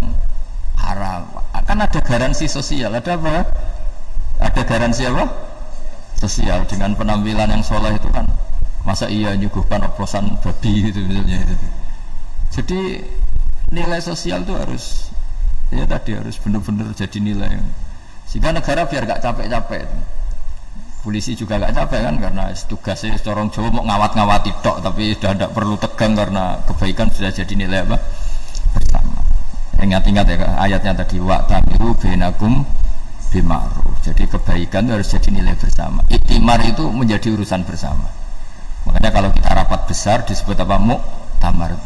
haram. Kan ada garansi sosial, ada apa? Ada garansi apa? Sosial dengan penampilan yang soleh itu kan. Masa iya nyuguhkan oplosan babi gitu misalnya itu. Jadi nilai sosial itu harus ya tadi harus benar-benar jadi nilai. Sehingga negara biar gak capek-capek. Polisi juga gak capek kan, karena tugasnya corong Jawa mau ngawat-ngawati tok, tapi sudah tidak perlu tegang karena kebaikan sudah jadi nilai apa bersama. Ingat-ingat ya ayatnya tadi, wa'tamiru bainakum bima'ruf. Jadi kebaikan itu harus jadi nilai bersama. Iktimar itu menjadi urusan bersama. Makanya kalau kita rapat besar disebut apa? Muktamar.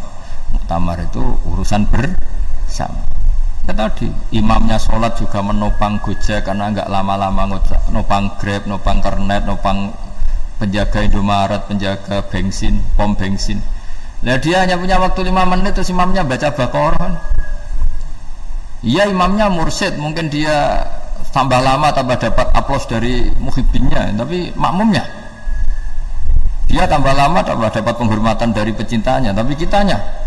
Muktamar itu urusan bersama. Ya tadi imamnya sholat juga menopang Gojek karena nggak lama-lama nopang Grab, nopang Kernet, nopang penjaga Indomaret, penjaga bensin, pom bensin. Nah dia hanya punya waktu 5 menit terus imamnya baca Baqarah kan. Iya imamnya mursyid, mungkin dia tambah lama tambah dapat aplaus dari muhibbinnya, tapi makmumnya dia tambah lama tambah dapat penghormatan dari pecintanya, tapi kitanya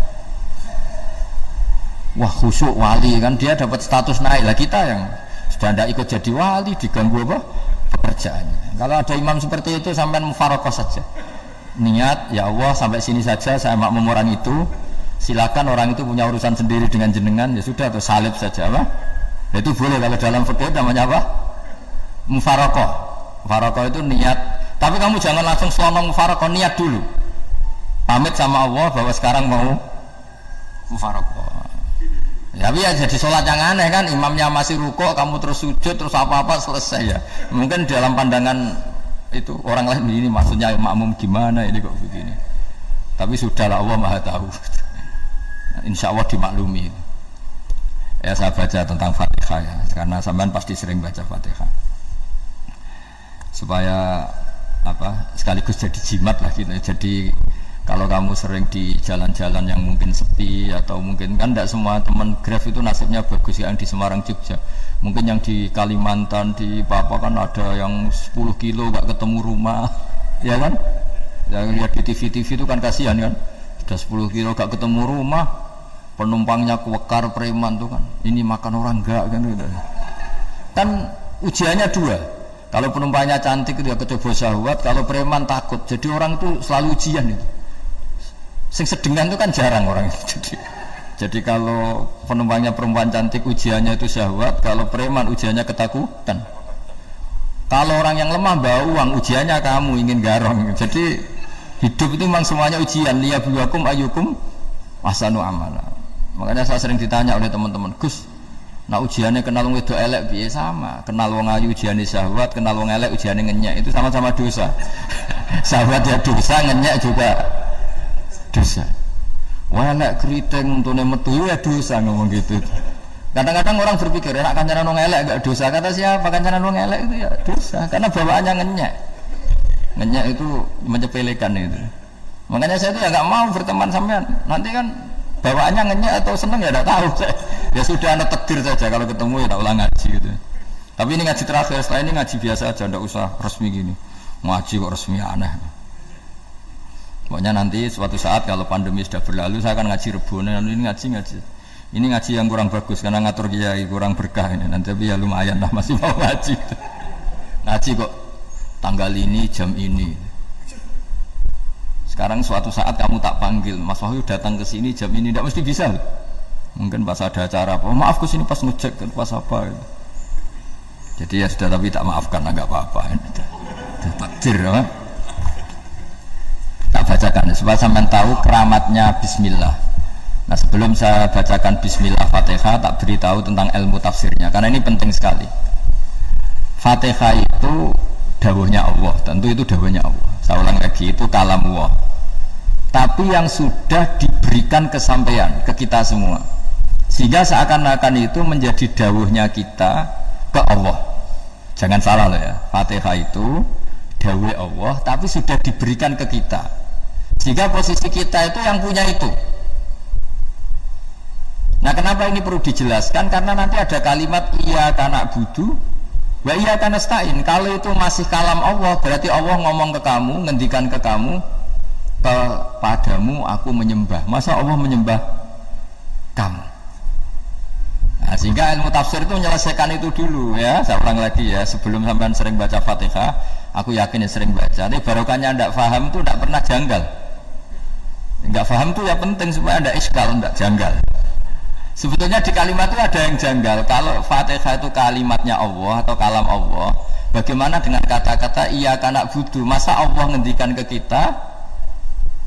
wah khusyuk wali kan, dia dapat status naik lah. Kita yang sudah tidak ikut jadi wali diganggu apa pekerjaannya. Kalau ada imam seperti itu sampai mufarokoh saja, niat ya Allah sampai sini saja saya makmum orang itu, silakan orang itu punya urusan sendiri dengan jenengan, ya sudah, atau salib saja apa itu boleh. Kalau dalam fikih namanya apa mufarokoh. Mufarokoh itu niat, tapi kamu jangan langsung selonong mufarokoh, niat dulu pamit sama Allah bahwa sekarang mau mufarokoh. Tapi ya jadi sholat yang aneh kan, imamnya masih rukuk, kamu terus sujud, terus apa-apa selesai ya. Mungkin dalam pandangan itu orang lain ini maksudnya makmum gimana ini kok begini. Tapi sudahlah Allah Maha tahu. Insya Allah dimaklumi. Ya saya baca tentang Fatihah ya, karena sampean pasti sering baca Fatihah. Supaya sekaligus jadi jimat lah gitu. Jadi kalau kamu sering di jalan-jalan yang mungkin sepi atau mungkin kan tidak semua teman Grab itu nasibnya bagus yang di Semarang Jogja. Mungkin yang di Kalimantan di Papua kan ada yang 10 kilo gak ketemu rumah, ya kan? Yang lihat di TV-TV itu kan kasihan kan, sudah 10 kilo gak ketemu rumah, penumpangnya kuwekar preman tuh kan, ini makan orang enggak kan gitu. Kan ujiannya dua, kalau penumpangnya cantik dia kecoba syahwat, kalau preman takut, jadi orang tuh selalu ujian itu. Sing sedengan itu kan jarang orang itu. Jadi kalau penumpangnya perempuan cantik ujiannya itu syahwat, kalau preman ujiannya ketakutan. Kalau orang yang lemah bawa uang ujiannya kamu ingin garong. Jadi hidup itu memang semuanya ujian. Liyabluwakum ayyukum ahsanu amala. Makanya saya sering ditanya oleh teman-teman, Gus, nah ujiannya kenal wong wedok elek piye? Sama. Kenal wong ayu ujiannya syahwat, kenal wong elek ujiannya ngenyek, itu sama-sama dosa. Syahwat ya dosa, ngenyek juga dosa. Wah elek keriting untune metu ya dosa ngomong gitu. Kadang-kadang orang berpikir enak kancanan wong elek enggak dosa. Kata siapa kancanan wong elek itu ya dosa karena bawaannya ngenyek. Ngenyek itu menyepelekan itu. Makanya saya itu ya enggak mau berteman sampean. Nanti kan bawaannya ngenyek atau seneng ya enggak tahu. Ya sudah ana takdir saja kalau ketemu ya tak ulang ngaji gitu. Tapi ini ngaji terakhir, setelah ini ngaji biasa aja, enggak usah resmi gini. Ngaji kok resmi aneh. Pokoknya nanti suatu saat kalau pandemi sudah berlalu saya akan ngaji Rebone, ini ngaji. Ini ngaji yang kurang bagus karena ngatur kiai kurang berkah ini. Nanti tapi ya lumayan lah masih mau ngaji. Ngaji kok tanggal ini jam ini. Sekarang suatu saat kamu tak panggil, Mas Wahyu datang ke sini jam ini tidak mesti bisa. Mungkin pas ada acara apa, maaf ke sini pas ngecek pas apa. Jadi ya sudah tapi tak maafkan enggak apa-apa. Sudah takdir ya. Tak bacakan supaya sampean tahu keramatnya bismillah. Nah sebelum saya bacakan bismillah Fatihah tak beritahu tentang ilmu tafsirnya karena ini penting sekali. Fatihah itu dawuhnya Allah, tentu itu dawuhnya Allah. Saya ulang lagi itu kalam Allah. Tapi yang sudah diberikan kesampaian ke kita semua. Sehingga seakan-akan itu menjadi dawuhnya kita ke Allah. Jangan salah loh ya. Fatihah itu dawuh Allah tapi sudah diberikan ke kita sehingga posisi kita itu yang punya itu. Nah kenapa ini perlu dijelaskan karena nanti ada kalimat iyyaka na'budu wa iyyaka nasta'in. Kalau itu masih kalam Allah berarti Allah ngomong ke kamu, ngendikan ke kamu, kepadamu aku menyembah. Masa Allah menyembah kamu? Nah, sehingga ilmu tafsir itu menyelesaikan itu dulu ya. Saya ulang lagi ya, sebelum sampean sering baca Fatihah, aku yakin ya sering baca. Tapi barokahnya tidak paham itu tidak pernah janggal. Enggak paham itu ya penting supaya tidak iskal, tidak janggal. Sebetulnya di kalimat itu ada yang janggal. Kalau Fatihah itu kalimatnya Allah atau kalam Allah, bagaimana dengan kata-kata iyyaka na'budu? Masa Allah ngendikan ke kita,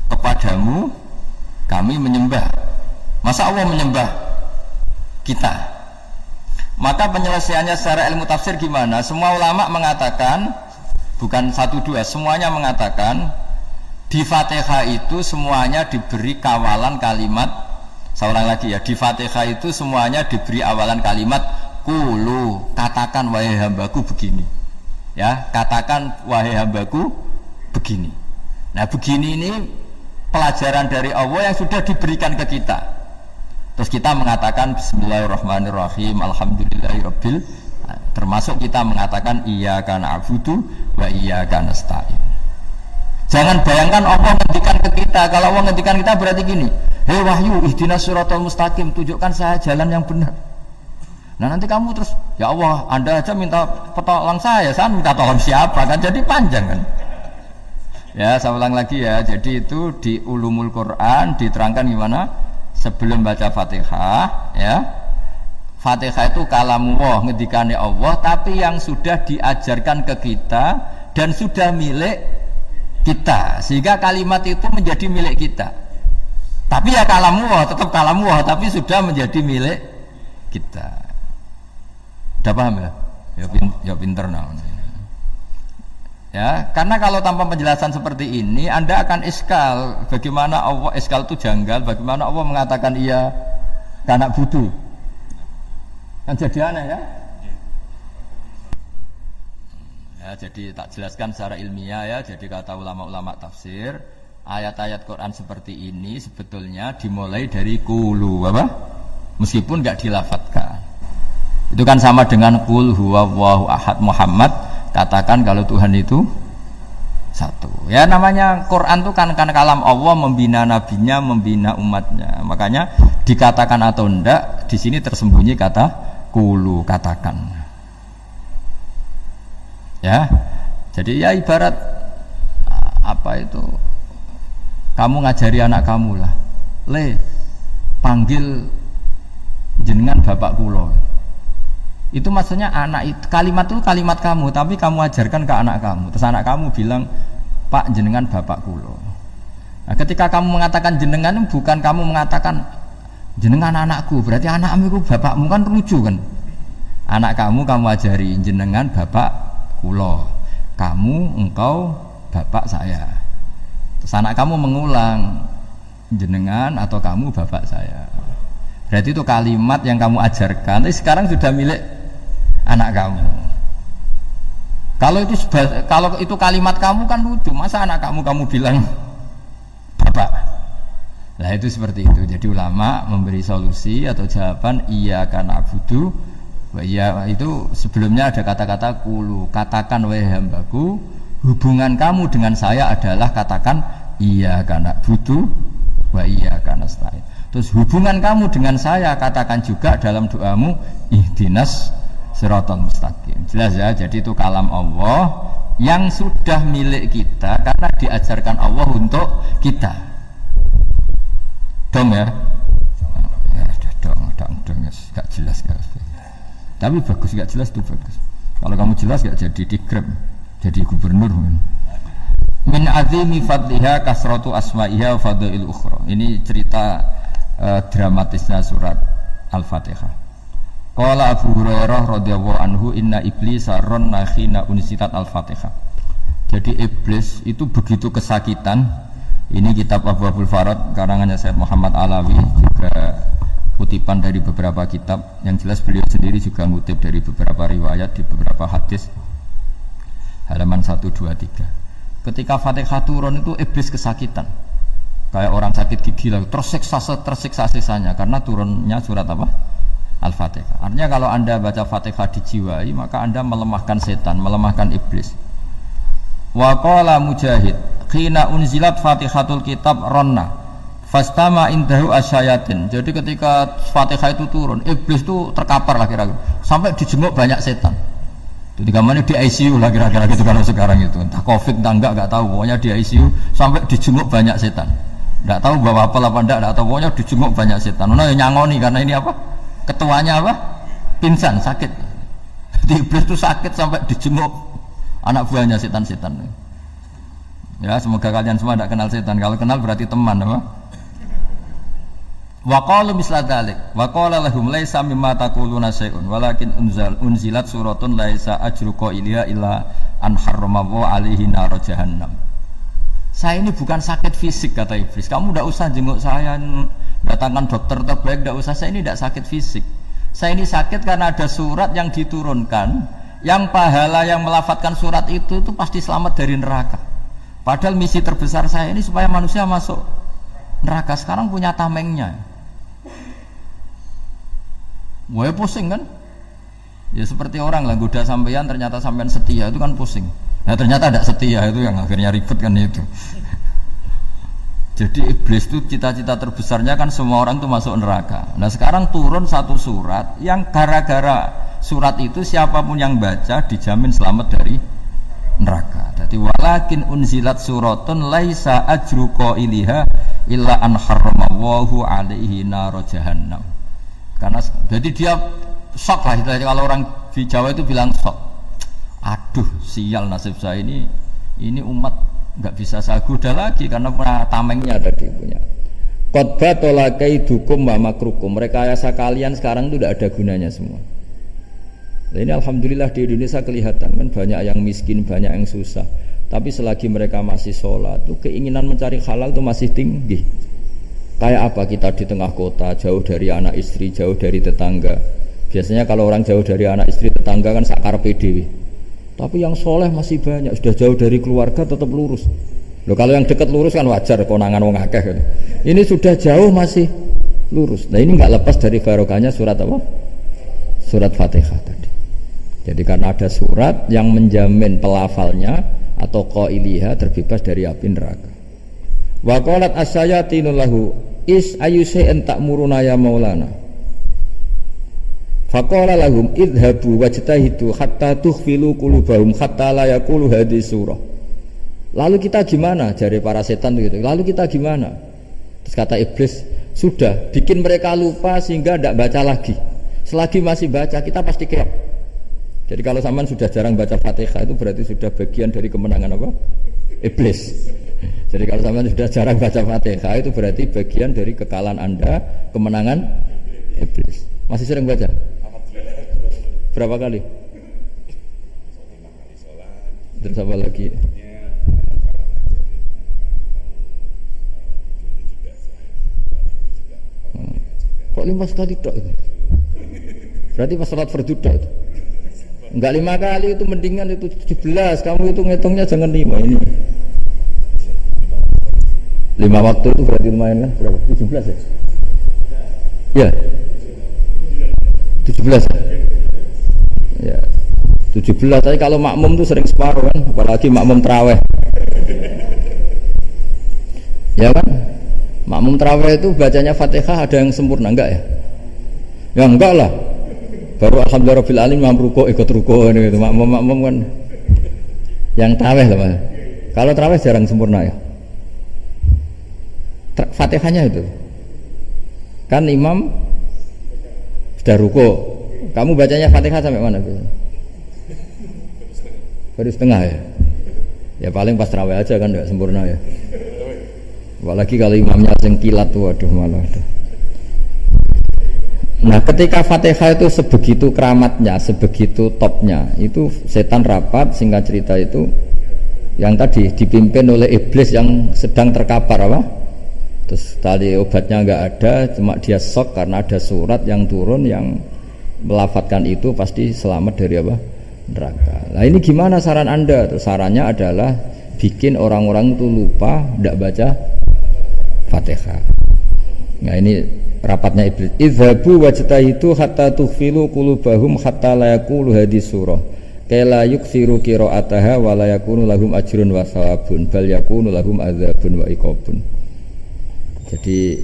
kepadamu kami menyembah? Masa Allah menyembah kita? Maka penyelesaiannya secara ilmu tafsir gimana? Semua ulama mengatakan, bukan satu dua, semuanya mengatakan di Fatihah itu semuanya diberi kawalan kalimat. Saya ulang lagi ya, di Fatihah itu semuanya diberi awalan kalimat qulu, katakan wahai hambaku begini. Ya, katakan wahai hambaku begini. Nah, begini ini pelajaran dari Allah yang sudah diberikan ke kita. Terus kita mengatakan bismillahirrahmanirrahim, alhamdulillahirabbil, termasuk kita mengatakan iyyaka na'budu wa iyyaka nasta'in. Jangan bayangkan Allah ngendikan ke kita. Kalau Allah ngendikan kita berarti gini, hei wahyu ihdinas siratal mustaqim, tunjukkan saya jalan yang benar. Nah nanti kamu terus, ya Allah Anda aja minta petolong saya minta tolong siapa kan, jadi panjang kan. Ya saya ulang lagi ya, jadi itu di ulumul Quran diterangkan gimana sebelum baca Fatihah ya. Fatihah itu kalamullah, ngendikane Allah, tapi yang sudah diajarkan ke kita dan sudah milik kita, sehingga kalimat itu menjadi milik kita. Tapi ya kalamullah, tetap kalamullah, tapi sudah menjadi milik kita. Udah paham ya? Ya pinter namanya. Ya, karena kalau tanpa penjelasan seperti ini, Anda akan iskal. Bagaimana Allah, iskal itu janggal. Bagaimana Allah mengatakan iya karena butuh? Kan jadi aneh ya? Ya, jadi tak jelaskan secara ilmiah ya. Jadi kata ulama-ulama tafsir, ayat-ayat Quran seperti ini sebetulnya dimulai dari qulu apa? Meskipun enggak dilafatkan. Itu kan sama dengan qul huwallahu ahad Muhammad, katakan kalau Tuhan itu satu. Ya namanya Quran itu kan kalam Allah, membina nabinya, membina umatnya. Makanya dikatakan atau enggak, di sini tersembunyi kata qulu, katakan. Ya, jadi ya ibarat apa itu? Kamu ngajari anak kamu lah, panggil jenengan bapak kulo. Itu maksudnya anak itu kalimat kamu, tapi kamu ajarkan ke anak kamu. Terus anak kamu bilang, Pak jenengan bapak kulo. Nah, ketika kamu mengatakan jenengan, bukan kamu mengatakan jenengan anakku, berarti anakmu itu bapakmu, kan lucu kan? Anak kamu ajari jenengan bapak kulo, kamu engkau bapak saya. Terus anak kamu mengulang jenengan atau kamu bapak saya. Berarti itu kalimat yang kamu ajarkan, tapi sekarang sudah milik anak kamu. Kalau itu kalimat kamu kan lucu, masa anak kamu bilang bapak? Nah itu seperti itu. Jadi ulama memberi solusi atau jawaban iya karena abudu. Ya itu sebelumnya ada kata-kata qulu, katakan wahai hambaku, hubungan kamu dengan saya adalah katakan iya karena butuh wa iya karena nasta'in. Terus hubungan kamu dengan saya katakan juga dalam doamu ihdinas siratal mustaqim. Jelas ya, jadi itu kalam Allah yang sudah milik kita karena diajarkan Allah untuk kita. Dong ya? Dong, gak jelas gak. Tapi bagus, gak jelas itu bagus. Kalau kamu jelas gak jadi dikrep, jadi gubernur. Min azimi fadliha kasratu asma'iha wa fadail ukhra. Ini cerita dramatisnya surat Al-Fatihah. Qala Abu Hurairah radhiyallahu anhu inna iblisa ranna khina unsitat Al-Fatihah. Jadi iblis itu begitu kesakitan. Ini kitab Abu Abul Farad karangannya Syekh Muhammad Alawi, juga kutipan dari beberapa kitab. Yang jelas beliau sendiri juga ngutip dari beberapa riwayat di beberapa hadis, halaman 1, 2, 3. Ketika Fatihah turun itu iblis kesakitan kayak orang sakit gigi lah, tersiksa sisanya karena turunnya surat apa? Al-Fatihah. Artinya kalau anda baca Fatihah dijiwai, maka anda melemahkan setan, melemahkan iblis. Wa qala Mujahid khina unzilat Fatihatul kitab ronna fastama indahu asyayatin. Jadi ketika Fatihah itu turun, iblis itu terkapar lah kira-kira, sampai dijenguk banyak setan. Jadi kamarnya di ICU lah kira-kira gitu kalau sekarang itu. Entah Covid entah enggak tahu, pokoknya di ICU sampai dijenguk banyak setan. Enggak tahu bawa apa enggak tahu, pokoknya dijenguk banyak setan. Nah nyangoni karena ini apa? Ketuanya apa? Pingsan, sakit. Jadi iblis itu sakit sampai dijenguk anak buahnya setan-setan. Ya, semoga kalian semua tidak kenal setan. Kalau kenal berarti teman, apa? Wa qalu misla dzalik wa qala lahum laisa mimma taquluna syai'un walakin unzilat suratun laisa ajru qailiha illa an harrama alaihi nar jahannam. Saya ini bukan sakit fisik kata iblis. Kamu tidak usah jenguk saya, datangkan dokter terbaik, tidak usah. Saya ini tidak sakit fisik. Saya ini sakit karena ada surat yang diturunkan, yang pahala yang melafadzkan surat itu pasti selamat dari neraka. Padahal misi terbesar saya ini supaya manusia masuk neraka. Sekarang punya tamengnya. Wah pusing kan? Ya seperti orang lah goda sampean, ternyata sampean setia, itu kan pusing. Nah ternyata tidak setia, itu yang akhirnya ribet kan itu. Jadi iblis itu cita-cita terbesarnya kan semua orang itu masuk neraka. Nah sekarang turun satu surat yang gara-gara surat itu siapapun yang baca dijamin selamat dari neraka. Jadi walakin unzilat suratun laisa ajru qailiha illa an harramallahu alaihi nar jahannam. Karena jadi dia shock lah, kalau orang di Jawa itu bilang shock. Aduh sial nasib saya ini umat nggak bisa saya goda lagi karena tamengnya ada di punya. Qad batala kaidukum wa makrukum. Rekayasa kalian sekarang itu tidak ada gunanya semua. Nah, ini alhamdulillah di Indonesia kelihatan kan banyak yang miskin, banyak yang susah. Tapi selagi mereka masih sholat, tuh keinginan mencari halal itu masih tinggi. Kayak apa kita di tengah kota, jauh dari anak istri, jauh dari tetangga, Biasanya kalau orang jauh dari anak istri tetangga kan sakar PDW. Tapi yang soleh masih banyak, sudah jauh dari keluarga tetap lurus. Loh kalau yang dekat lurus kan wajar, konangan wong akeh. Ini sudah jauh masih lurus. Nah ini nggak lepas dari barokahnya surat apa? Surat Fatihah tadi. Jadi karena ada surat yang menjamin pelafalnya atau qailiha terbebas dari api neraka. Wa qalat as-sayatinu lahu is ayyusa'in ta'muruna ya maulana. Faqala lahum idhabu wajtahidu hatta tukhfilu qulubahum hatta la yaqulu hadhihi surah. Lalu kita gimana? Jari para setan gitu. Lalu kita gimana? Terus kata iblis, sudah bikin mereka lupa sehingga tidak baca lagi. Selagi masih baca kita pasti keok. Jadi kalau sampean sudah jarang baca Fatihah itu berarti sudah bagian dari kemenangan apa? Iblis. Jadi kalau sampean sudah jarang baca Fatihah itu berarti bagian dari kekalahan Anda, kemenangan iblis. Masih sering baca? Berapa kali? Terus apa lagi? Kok 5 kali tok itu? Berarti pas salat fardu tok itu. Enggak 5 kali itu mendingan itu 17. Kamu itu ngitungnya jangan 5 ini. 5 waktu itu berarti lumayan kan? Berapa? 17 ya? Ya. 17 ya? Ya. 17 tapi kalau makmum tuh sering separuh kan, apalagi makmum tarawih. Ya kan? Makmum tarawih itu bacanya Fatihah ada yang sempurna enggak ya? Ya enggak lah. Baru alhamdulillahirabbil alamin mampu rukuk ikut rukuk gitu. Makmum kan yang tarawih lah Mas. Kalau tarawih jarang sempurna ya. Fatihahnya itu. Kan imam sudah rukuk. Kamu bacanya Fatihah sampai mana biasanya? Baru setengah ya. Ya paling pas tarawih aja kan enggak sempurna ya. Apalagi kalau imamnya sing kilat tuh, waduh malah. Nah ketika Fatihah itu sebegitu keramatnya, sebegitu topnya, itu setan rapat, singkat cerita itu yang tadi dipimpin oleh iblis yang sedang terkapar apa? Terus tali obatnya nggak ada, cuma dia shock karena ada surat yang turun yang melafatkan itu pasti selamat dari apa? Neraka. Nah ini gimana saran Anda? Terus sarannya adalah bikin orang-orang itu lupa, tidak baca Fatihah. Nah ini rapatnya iblis. Idhabu wajtahidu hatta tukhfilu qulubahum hatta la yaqulu hadhihi surah. Kala yuksiru qira'ataha wa la yakunu lahum ajrun wa thawabun bal yakunu lahum adzabun wa iqabun. Jadi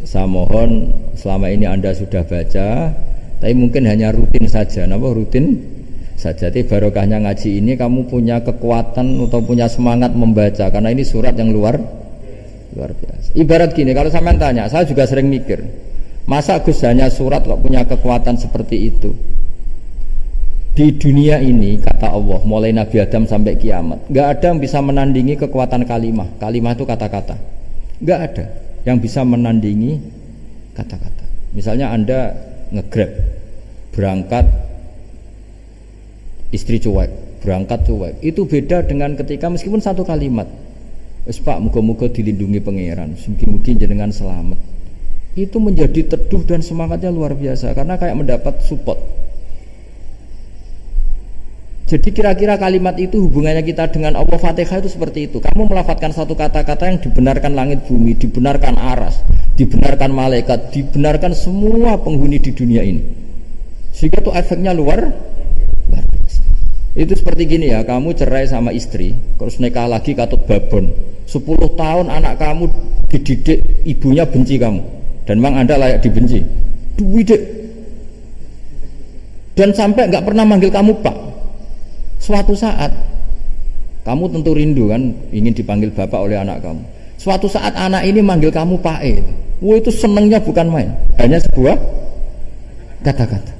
saya mohon selama ini Anda sudah baca, tapi mungkin hanya rutin saja. Napa rutin saja? Tapi barokahnya ngaji ini kamu punya kekuatan atau punya semangat membaca karena ini surat yang luar biasa. Ibarat gini, kalau sampean tanya, saya juga sering mikir, masa Gus hanya surat kok punya kekuatan seperti itu? Di dunia ini kata Allah, mulai Nabi Adam sampai kiamat, nggak ada yang bisa menandingi kekuatan kalimah. Kalimah itu kata-kata. Nggak ada yang bisa menandingi kata-kata. Misalnya Anda nge-grab, berangkat istri cuek, berangkat cuek. Itu beda dengan ketika meskipun satu kalimat. Wes Pak, muga-muga dilindungi pangeran, mungkin jenengan selamat. Itu menjadi teduh dan semangatnya luar biasa karena kayak mendapat support. Jadi kira-kira kalimat itu hubungannya kita dengan Allah, Fatihah itu seperti itu. Kamu melafadzkan satu kata-kata yang dibenarkan langit bumi, dibenarkan aras, dibenarkan malaikat, dibenarkan semua penghuni di dunia ini. Sehingga itu efeknya luar biasa. Itu seperti gini ya, kamu cerai sama istri, terus nikah lagi katut babon. 10 tahun anak kamu dididik, ibunya benci kamu, dan memang Anda layak dibenci. Duwidek. Dan sampai nggak pernah manggil kamu Pak. Suatu saat kamu tentu rindu kan, ingin dipanggil bapak oleh anak kamu. Suatu saat anak ini manggil kamu Pak E. Wah itu senengnya bukan main, hanya sebuah kata-kata.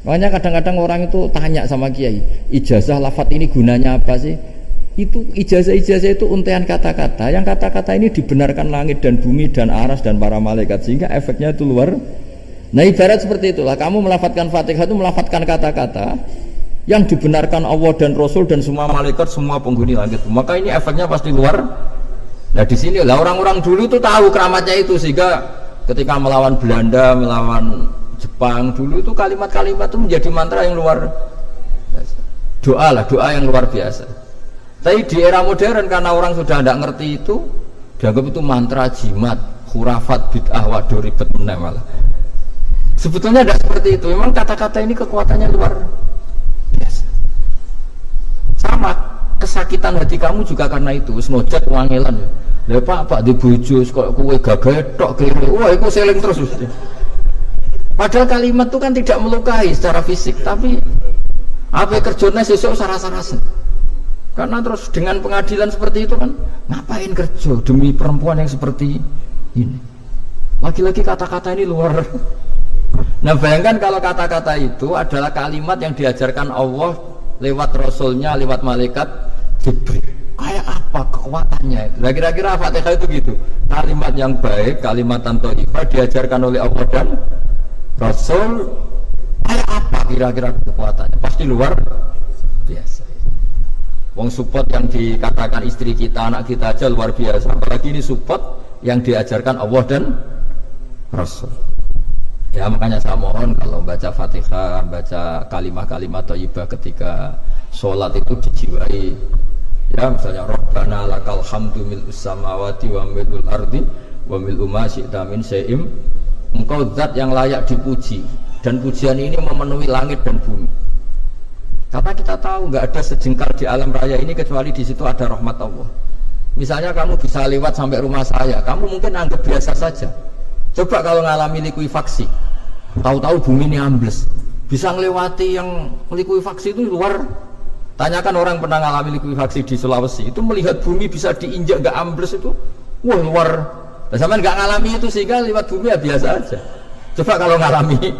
Makanya kadang-kadang orang itu tanya sama kiai, ijazah lafadz ini gunanya apa sih? Itu ijazah-ijazah itu untaian kata-kata. Yang kata-kata ini dibenarkan langit dan bumi dan aras dan para malaikat, sehingga efeknya itu luar. Nah ibarat seperti itulah, kamu melafadzkan Fatihah itu melafadzkan kata-kata yang dibenarkan Allah dan Rasul dan semua malaikat, semua penghuni langit. Maka ini efeknya pasti luar. Nah di sini lah orang-orang dulu itu tahu keramatnya itu, sehingga ketika melawan Belanda, melawan Jepang dulu itu kalimat-kalimat itu menjadi mantra yang luar biasa. Doa yang luar biasa. Tapi di era modern karena orang sudah tidak ngerti itu, dianggap itu mantra jimat, khurafat, bid'ah, waduh ribet meneh malah. Sebetulnya tidak seperti itu. Memang kata-kata ini kekuatannya luar biasa. Sama kesakitan hati kamu juga karena itu. Wis ngojek wangelan ya. Lah Pak di bojo kok kowe gagah tok kene. Wah, iku seling terus. Padahal kalimat itu kan tidak melukai secara fisik, tapi apa kerjanya sesuk sarasa-rasa. Karena terus dengan pengadilan seperti itu kan, ngapain kerja demi perempuan yang seperti ini? Lagi-lagi kata-kata ini luar. Nah bayangkan kalau kata-kata itu adalah kalimat yang diajarkan Allah lewat Rasulnya, lewat malaikat Jibril. Kayak apa kekuatannya? Nah, kira-kira Fatihah itu gitu. Kalimat yang baik, kalimat thayyibah diajarkan oleh Allah dan Rasul. Kayak apa kira-kira kekuatannya? Pasti luar biasa. Wong support yang dikatakan istri kita, anak kita aja luar biasa. Apalagi ini support yang diajarkan Allah dan Rasul. Ya makanya saya mohon kalau baca Fatihah, baca kalimat-kalimat thayyibah ketika sholat itu dijiwai. Ya misalnya Rabbana lakal hamdu mil'us samawati wa mil'ul ardi wa mil'u ma syi'ta min syai'im. Engkau zat yang layak dipuji dan pujian ini memenuhi langit dan bumi. Karena kita tahu nggak ada sejengkal di alam raya ini kecuali di situ ada rahmat Allah. Misalnya kamu bisa lewat sampai rumah saya, kamu mungkin anggap biasa saja. Coba kalau ngalami likuifaksi, tahu-tahu bumi ini ambles, bisa ngelewati yang likuifaksi itu luar. Tanyakan orang pernah ngalami likuifaksi di Sulawesi, itu melihat bumi bisa diinjak nggak ambles itu, wah luar. Dan sampai nggak ngalami itu sehingga lewat bumi ya biasa aja. Coba kalau ngalami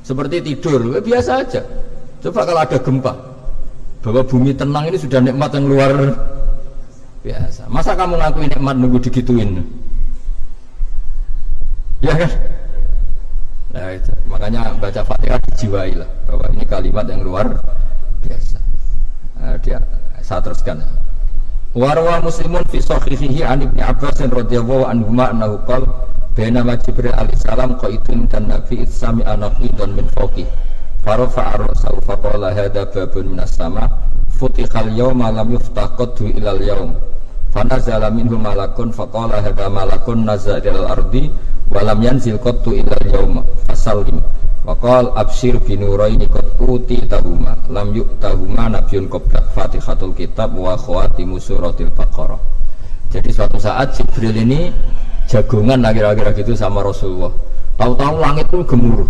seperti tidur, ya biasa aja. Coba kalau ada gempa, bahwa bumi tenang ini sudah nikmat yang luar biasa. Masa kamu ngakuin nikmat nunggu digituin? Ya kan? Nah itu. Makanya baca Fatihah dijiwai lah, bahwa ini kalimat yang luar biasa. Nah, saya teruskan. Warwa muslimun fi sahihihi an Ibnu Abbas radhiyallahu anhuma annahu qala bainama Jibril alaihi salam qaitun dan Nabi itsami anaqidan min fawqi farafa'a ra'sahu faqala hadza babun minas sama futihal yawma lam yuftah qaddu ilal yawm fanazala minhu malakun faqala hadza malakun nazala ilal ardi wa lam yanzil qaddu ilal yawm fasallim waqal abshir binuraini qad utitahuma lam yu'tahuma nabiyyun qabla fatihatul kitab wa khawatimu suratil baqarah. Jadi suatu saat Jibril ini jagongan kira-kira gitu sama Rasulullah. Tahu-tahu langit itu gemuruh.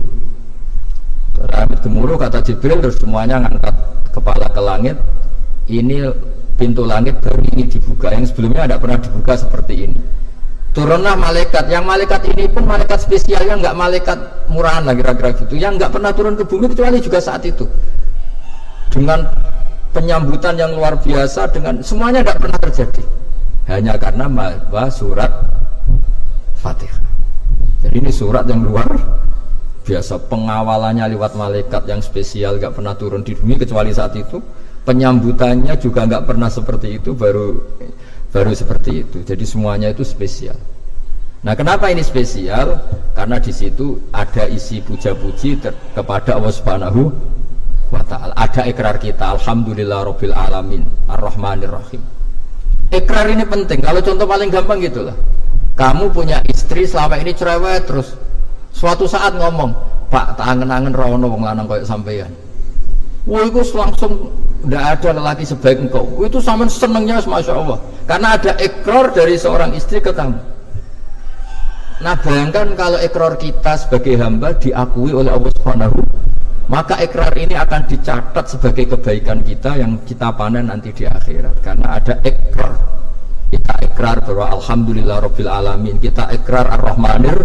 Langit gemuruh kata Jibril, terus semuanya ngangkat kepala ke langit. Ini pintu langit baru ini dibuka, yang sebelumnya tidak pernah dibuka seperti ini. Turunlah malaikat, yang malaikat ini pun malaikat spesial, yang nggak malaikat murahan lah kira-kira gitu, yang nggak pernah turun ke bumi kecuali juga saat itu, dengan penyambutan yang luar biasa, dengan semuanya tidak pernah terjadi, hanya karena surat Fatihah. Jadi ini surat yang luar biasa, pengawalannya lewat malaikat yang spesial, nggak pernah turun di bumi kecuali saat itu, penyambutannya juga nggak pernah seperti itu, baru seperti itu. Jadi semuanya itu spesial. Nah, kenapa ini spesial? Karena di situ ada isi puja-puji kepada Allah Subhanahu wa ta'ala. Ada ikrar kita, alhamdulillahirabbil alamin, arrahmanir rahim. Ikrar ini penting. Kalau contoh paling gampang gitulah. Kamu punya istri selama ini cerewet terus. Suatu saat ngomong, "Pak, tak angen-angen ra ono wong lanang koyo sampeyan." Wah, itu langsung tidak ada lelaki sebaik engkau. Itu sama senangnya, masya Allah. Karena ada ikrar dari seorang istri ke kamu. Nah, bayangkan kalau ikrar kita sebagai hamba diakui oleh Allah Subhanahu, maka ikrar ini akan dicatat sebagai kebaikan kita yang kita panen nanti di akhirat. Karena ada ikrar. Kita ikrar bahwa alhamdulillahirabbil alamin. Kita ikrar ar-rahmanir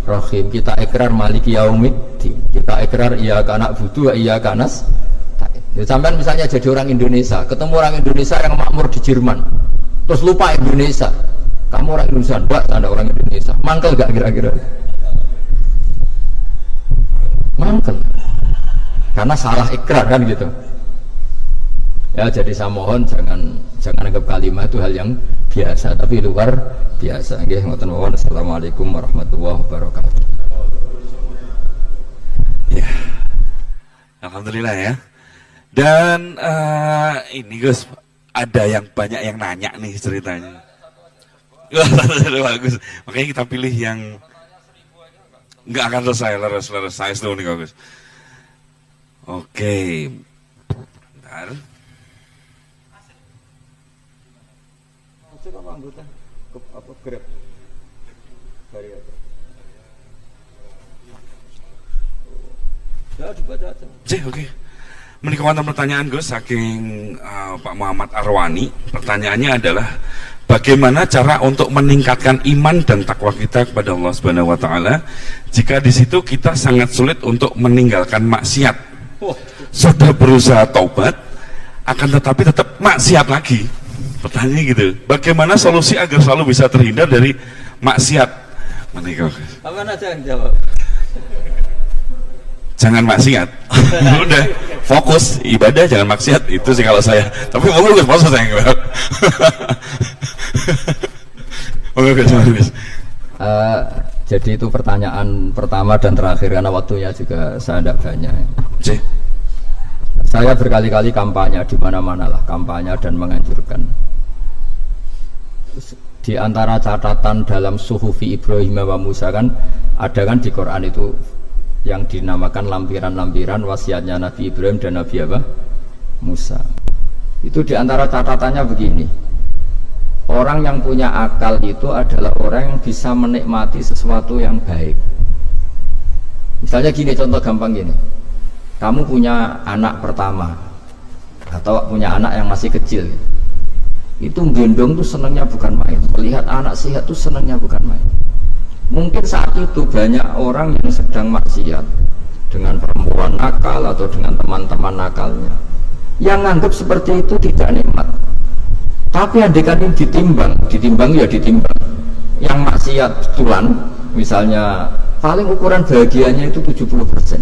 rahim. Kita ikrar maliki yaumiddin. Kita ikrar iyyaka na'budu wa iyyaka nasta'in. Ya, sampai misalnya jadi orang Indonesia, ketemu orang Indonesia yang makmur di Jerman, terus lupa Indonesia. Kamu orang Indonesia, enggak, ada orang Indonesia. Mangkel gak kira-kira? Mangkel. Karena salah ikrar kan gitu. Ya, jadi saya mohon jangan anggap kalimat itu hal yang biasa, tapi luar biasa. Nggih, ngoten mawon. Assalamualaikum warahmatullahi wabarakatuh. Ya, alhamdulillah ya. Dan ini Gus, ada yang banyak yang nanya nih ceritanya. Bagus. Makanya kita pilih yang nggak akan selesai dulu nih Gus. Oke. Bentar. Oke. Menikah pertanyaan Gus saking Pak Muhammad Arwani. Pertanyaannya adalah bagaimana cara untuk meningkatkan iman dan takwa kita kepada Allah Subhanahu wa taala jika di situ kita sangat sulit untuk meninggalkan maksiat. Sudah berusaha taubat akan tetapi tetap maksiat lagi. Pertanyaannya gitu. Bagaimana solusi agar selalu bisa terhindar dari maksiat? Menikah. Apa aja yang jawab? Jangan maksiat. Udah fokus ibadah, jangan maksiat. Itu sih kalau saya. Tapi monggo Gus, maksud saya enggak. Jadi itu pertanyaan pertama dan terakhir karena waktunya juga saya tidak banyak. Saya berkali-kali kampanye di mana-mana lah, kampanye dan menganjurkan. Di antara catatan dalam Suhufi Ibrahim wa Musa kan ada kan di Quran itu yang dinamakan lampiran-lampiran wasiatnya Nabi Ibrahim dan Nabi apa? Musa. Itu diantara catatannya begini, orang yang punya akal itu adalah orang yang bisa menikmati sesuatu yang baik. Misalnya gini, contoh gampang gini, kamu punya anak pertama atau punya anak yang masih kecil, itu gendong tuh senangnya bukan main, melihat anak sehat tuh senangnya bukan main. Mungkin saat itu banyak orang yang sedang maksiat dengan perempuan nakal atau dengan teman-teman nakalnya yang anggap seperti itu tidak nikmat. Tapi andaikan ini ditimbang ya ditimbang. Yang maksiat tulan misalnya paling ukuran bahagianya itu 70%.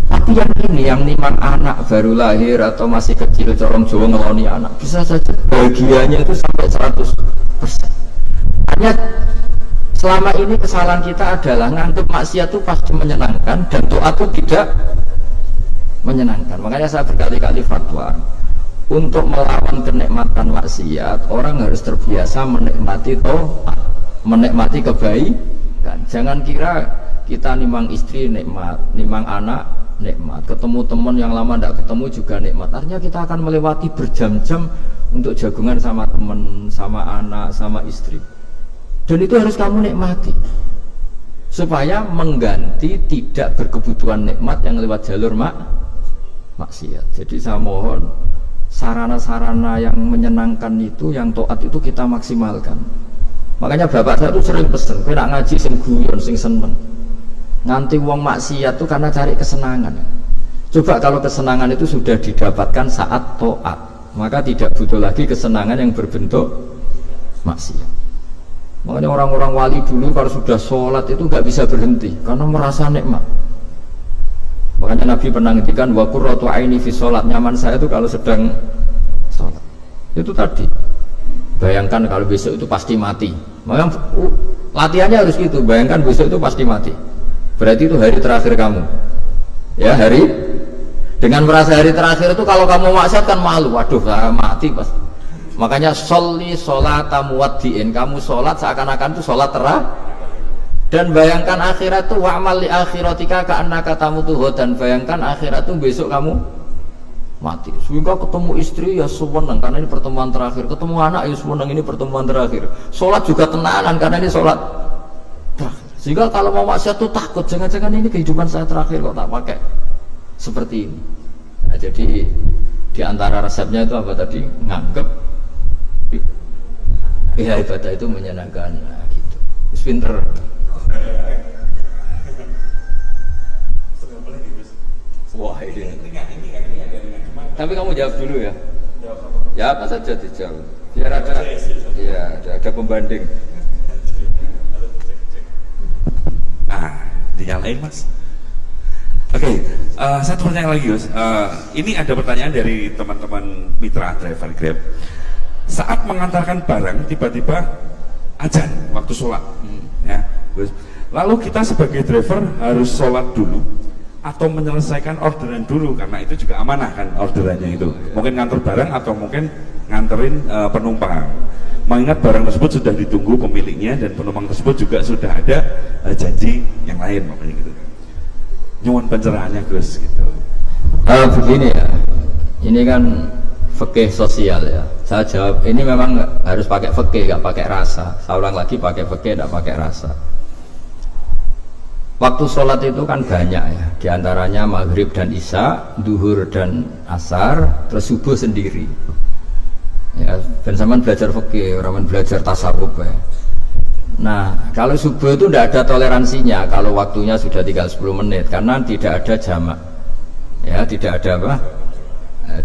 Tapi yang ini yang nimang anak baru lahir atau masih kecil corong Jawa ngeloni anak bisa saja bahagianya itu sampai 100%. Hanya selama ini kesalahan kita adalah nganggap maksiat itu pasti menyenangkan dan taat itu tidak menyenangkan. Makanya saya berkali-kali fatwa untuk melawan kenikmatan maksiat, orang harus terbiasa menikmati taat, menikmati kebaikan. Jangan kira kita nimang istri nikmat, nimang anak nikmat, ketemu teman yang lama tidak ketemu juga nikmat. Artinya kita akan melewati berjam-jam untuk jagungan sama teman, sama anak, sama istri. Dan itu harus kamu nikmati supaya mengganti tidak berkebutuhan nikmat yang lewat jalur maksiat. Jadi saya mohon sarana-sarana yang menyenangkan itu, yang taat itu kita maksimalkan. Makanya bapak saya itu sering pesen, kowe nak ngaji sing guyon, sing seneng. Nganti wong maksiat itu karena cari kesenangan. Coba kalau kesenangan itu sudah didapatkan saat taat, maka tidak butuh lagi kesenangan yang berbentuk maksiat. Makanya orang-orang wali dulu kalau sudah sholat itu nggak bisa berhenti karena merasa nikmat. Makanya Nabi pernah ngendikan wa qurratu aini fi sholat, nyaman saya itu kalau sedang sholat. Itu tadi. Bayangkan kalau besok itu pasti mati. Makanya latihannya harus gitu. Bayangkan besok itu pasti mati. Berarti itu hari terakhir kamu. Ya, hari dengan merasa hari terakhir itu kalau kamu maksiat kan malu. Waduh, saya mati pas. Makanya sholli sholata muwaddi'in, kamu sholat seakan-akan itu sholat terakhir. Dan bayangkan akhirat itu wa'mal li akhiratika ka'annaka tamutu, dan bayangkan akhirat itu besok kamu mati. Sehingga ketemu istri ya seneng karena ini pertemuan terakhir, ketemu anak ya seneng ini pertemuan terakhir, sholat juga tenanan karena ini sholat terakhir. Sehingga kalau mau maksiat itu takut, jangan-jangan ini kehidupan saya terakhir kok tak pakai seperti ini. Nah, jadi di antara resepnya itu apa tadi? Nganggep ya ibadah itu menyenangkan, nah, gitu. Terus pinter. Wah ini. Tapi kamu jawab dulu ya. Ya apa saja dijawab. Biar ada, ya ada pembanding. Dinyalain Mas. Oke. Satu pertanyaan lagi Gus. Ini ada pertanyaan dari teman-teman mitra driver Grab. Saat mengantarkan barang tiba-tiba azan waktu sholat, ya, Gus. Lalu kita sebagai driver harus sholat dulu atau menyelesaikan orderan dulu karena itu juga amanah kan orderannya itu. Mungkin nganter barang atau mungkin nganterin penumpang. Mengingat barang tersebut sudah ditunggu pemiliknya dan penumpang tersebut juga sudah ada janji yang lain, makanya gitu. Nyuwun pencerahannya Gus gitu. Begini ya, ini kan fikih sosial ya. Saya jawab ini memang harus pakai fikih, nggak pakai rasa. Saya ulang lagi, pakai fikih, nggak pakai rasa. Waktu sholat itu kan banyak ya, diantaranya maghrib dan isya, duhur dan asar, terus subuh sendiri. Ya, dan zaman belajar fikih, orang belajar tasawuf ya. Nah, kalau subuh itu tidak ada toleransinya kalau waktunya sudah tinggal 10 menit karena tidak ada jamak. Ya, tidak ada apa?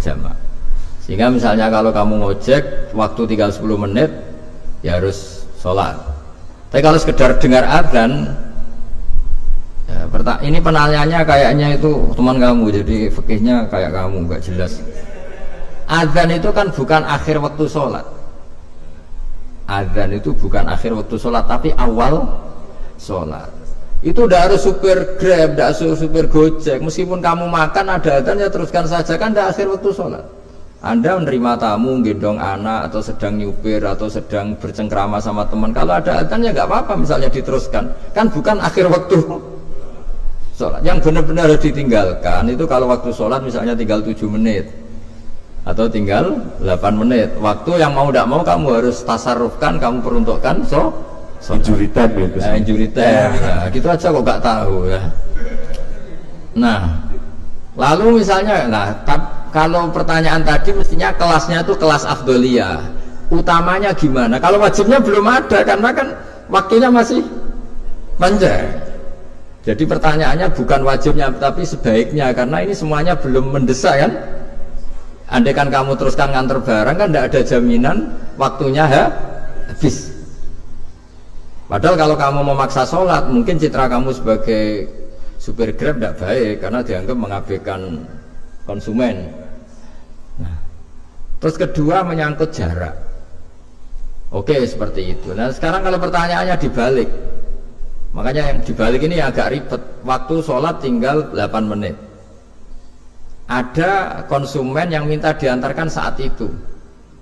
Jamak. Sehingga misalnya kalau kamu ngojek waktu tinggal 10 menit ya harus sholat. Tapi kalau sekedar dengar adzan ya, ini penanyanya kayaknya itu teman kamu, jadi fikihnya kayak kamu, nggak jelas. Adzan itu kan bukan akhir waktu sholat. Adzan itu bukan akhir waktu sholat tapi awal sholat. Itu tidak harus supir Grab, tidak harus supir Gojek. Meskipun kamu makan ada adzan ya teruskan saja, kan tidak akhir waktu sholat. Anda menerima tamu, gendong anak, atau sedang nyupir, atau sedang bercengkrama sama teman, kalau ada adzan ya nggak apa-apa misalnya diteruskan. Kan bukan akhir waktu sholat. Yang benar-benar harus ditinggalkan itu kalau waktu sholat misalnya tinggal 7 menit atau tinggal 8 menit, waktu yang mau tidak mau kamu harus tasarrufkan, kamu peruntukkan injury time ya Gus. Injury time ya, gitu aja kok nggak tahu ya. Nah, lalu misalnya, kalau pertanyaan tadi mestinya kelasnya itu kelas afdoliyah, utamanya gimana? Kalau wajibnya belum ada karena kan waktunya masih panjang. Jadi pertanyaannya bukan wajibnya tapi sebaiknya, karena ini semuanya belum mendesak kan. Andai kan kamu teruskan nganter barang kan tidak ada jaminan waktunya habis. Padahal kalau kamu memaksa sholat, mungkin citra kamu sebagai supir Grab tidak baik karena dianggap mengabaikan konsumen. Nah, terus kedua menyangkut jarak. Oke, seperti itu. Nah sekarang kalau pertanyaannya dibalik, makanya yang dibalik ini agak ribet. Waktu sholat tinggal 8 menit. Ada konsumen yang minta diantarkan saat itu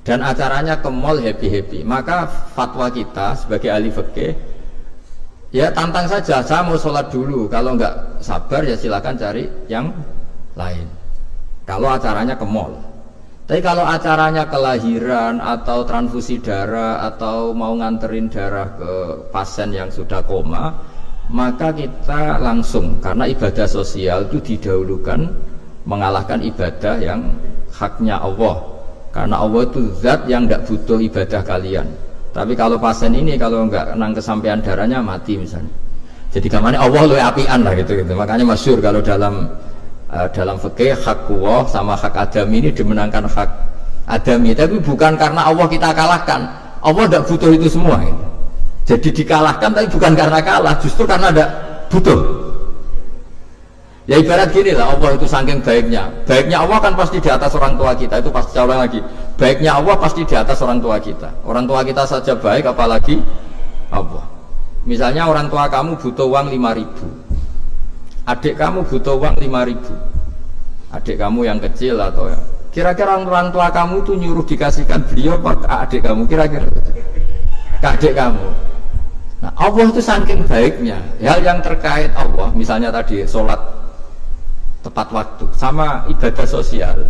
dan acaranya ke mall happy-happy, maka fatwa kita sebagai ahli fikih ya tantang saja, saya mau sholat dulu, kalau nggak sabar ya silakan cari yang lain kalau acaranya ke mall. Tapi kalau acaranya kelahiran atau transfusi darah atau mau nganterin darah ke pasien yang sudah koma, maka kita langsung, karena ibadah sosial itu didahulukan mengalahkan ibadah yang haknya Allah, karena Allah itu zat yang tidak butuh ibadah kalian. Tapi kalau pasien ini kalau nggak nang kesampaian darahnya mati misalnya, jadi kamarnya Allah lebih apian lah gitu. Makanya masyhur kalau dalam fikih hak Allah sama hak adami ini dimenangkan hak adami, tapi bukan karena Allah kita kalahkan. Allah tidak butuh itu semua gitu. Jadi dikalahkan tapi bukan karena kalah, justru karena tidak butuh. Ya ibarat gini lah, Allah itu saking baiknya Allah kan pasti di atas orang tua kita, itu pasti ulang lagi, baiknya Allah pasti di atas orang tua kita saja baik, apalagi Allah. Misalnya orang tua kamu butuh uang 5.000, adik kamu butuh uang 5.000, adik kamu yang kecil atau ya, kira-kira orang tua kamu itu nyuruh dikasihkan beliau ke adik kamu, kira-kira ke adik kamu. Nah Allah itu saking baiknya, hal yang terkait Allah, misalnya tadi sholat tepat waktu sama ibadah sosial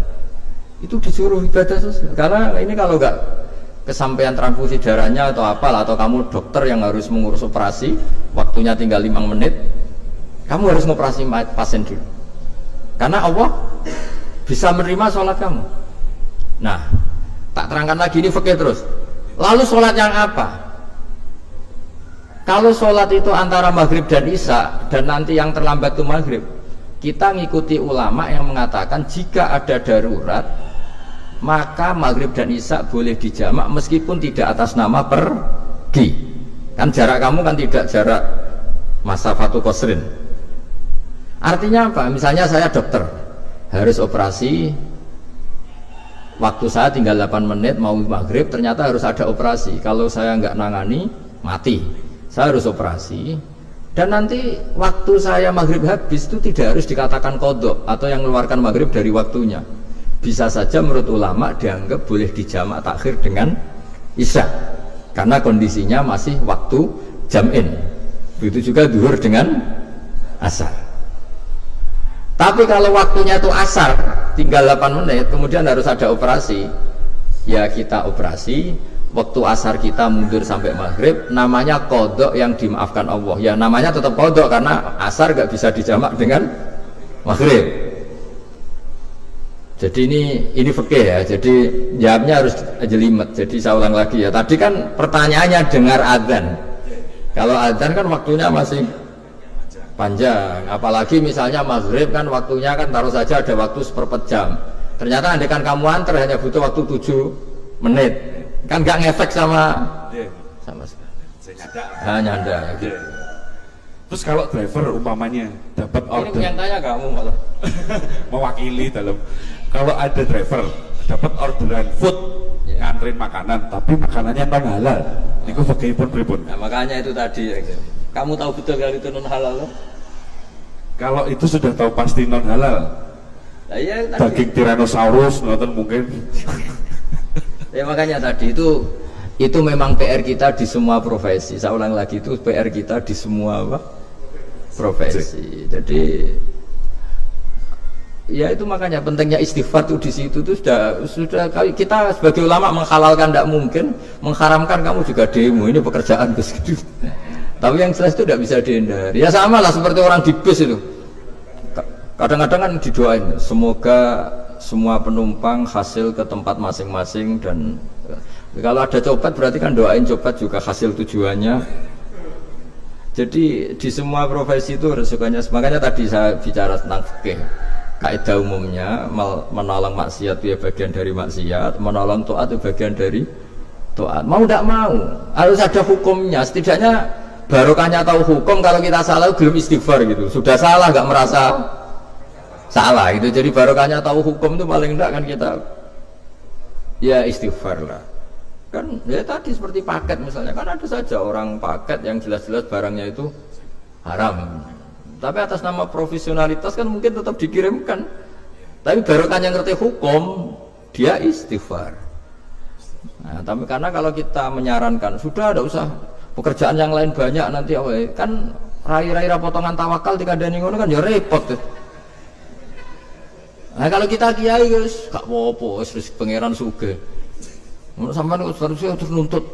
itu disuruh ibadah sosial, karena ini kalau nggak kesampaian transfusi darahnya atau apalah, atau kamu dokter yang harus mengurus operasi waktunya tinggal 5 menit, kamu harus ngoperasi pasien dulu karena Allah bisa menerima sholat kamu. Nah tak terangkan lagi, ini fikih terus. Lalu sholat yang apa? Kalau sholat itu antara maghrib dan isya dan nanti yang terlambat itu maghrib, kita ngikuti ulama yang mengatakan jika ada darurat maka maghrib dan isya boleh dijamak meskipun tidak atas nama pergi. Kan jarak kamu kan tidak jarak masafatu qasrin. Artinya apa? Misalnya saya dokter, harus operasi, waktu saya tinggal 8 menit mau maghrib, ternyata harus ada operasi. Kalau saya nggak nangani, mati. Saya harus operasi. Dan nanti waktu saya maghrib habis itu tidak harus dikatakan kodok atau yang mengeluarkan maghrib dari waktunya. Bisa saja menurut ulama dianggap boleh dijamak takhir dengan isya, karena kondisinya masih waktu jam'in. Begitu juga zuhur dengan asar. Tapi kalau waktunya itu asar, tinggal 8 menit, kemudian harus ada operasi, ya kita operasi, waktu asar kita mundur sampai maghrib, namanya kodok yang dimaafkan Allah. Ya namanya tetap kodok, karena asar gak bisa dijamak dengan maghrib. Jadi ini fikih ya, jadi jawabnya harus jelimet. Jadi saya ulang lagi ya, tadi kan pertanyaannya dengar adzan. Kalau adzan kan waktunya masih panjang, apalagi misalnya maghrib kan waktunya kan taruh saja ada waktu seperempat jam. Ternyata andekan kamu antar hanya butuh waktu 7 menit, kan gak ngefek sama nyanda. Gitu. Terus kalau driver umpamanya dapat order, ini yang tanya kamu malah mewakili dalam, kalau ada driver dapat orderan food, nganterin makanan, tapi makanannya non halal, niku fakihipun pripun? Nah, makanya itu tadi ya. Kamu tahu betul kalau itu non halal loh? Kalau itu sudah tahu pasti non halal. Nah, iya, daging Tyrannosaurus nonton mungkin. Ya makanya tadi itu memang PR kita di semua profesi. Saya ulang lagi, itu PR kita di semua profesi. Jadi ya itu makanya pentingnya istighfar tuh di situ tuh sudah kita sebagai ulama menghalalkan tidak mungkin, mengharamkan kamu juga demo, ini pekerjaan Gus. Tapi yang jelas itu tidak bisa dihindari. Ya sama lah seperti orang di bus itu. Kadang-kadang kan didoain, semoga semua penumpang hasil ke tempat masing-masing, dan kalau ada copet berarti kan doain copet juga hasil tujuannya. Jadi di semua profesi itu resikonya. Makanya tadi saya bicara tentang fikih. Kaidah umumnya menolong maksiat itu ya bagian dari maksiat, menolong taat itu bagian dari taat. Mau tidak mau harus ada hukumnya. Setidaknya barokahnya tahu hukum, kalau kita salah belum istighfar gitu. Sudah salah nggak merasa salah gitu. Jadi barokahnya tahu hukum itu paling enggak kan kita ya istighfar lah. Kan ya tadi seperti paket misalnya, kan ada saja orang paket yang jelas-jelas barangnya itu haram, tapi atas nama profesionalitas kan mungkin tetap dikirimkan. Tapi barokahnya ngerti hukum, dia istighfar. Nah, tapi karena kalau kita menyarankan sudah ada usah pekerjaan yang lain banyak nanti kan rai-rai potongan tawakal dikandani ngono kan ya repot tuh. Nah kalau kita kiai guys gak apa-apa, wis pangeran sugih. Menurut sampean harusnya terus nuntut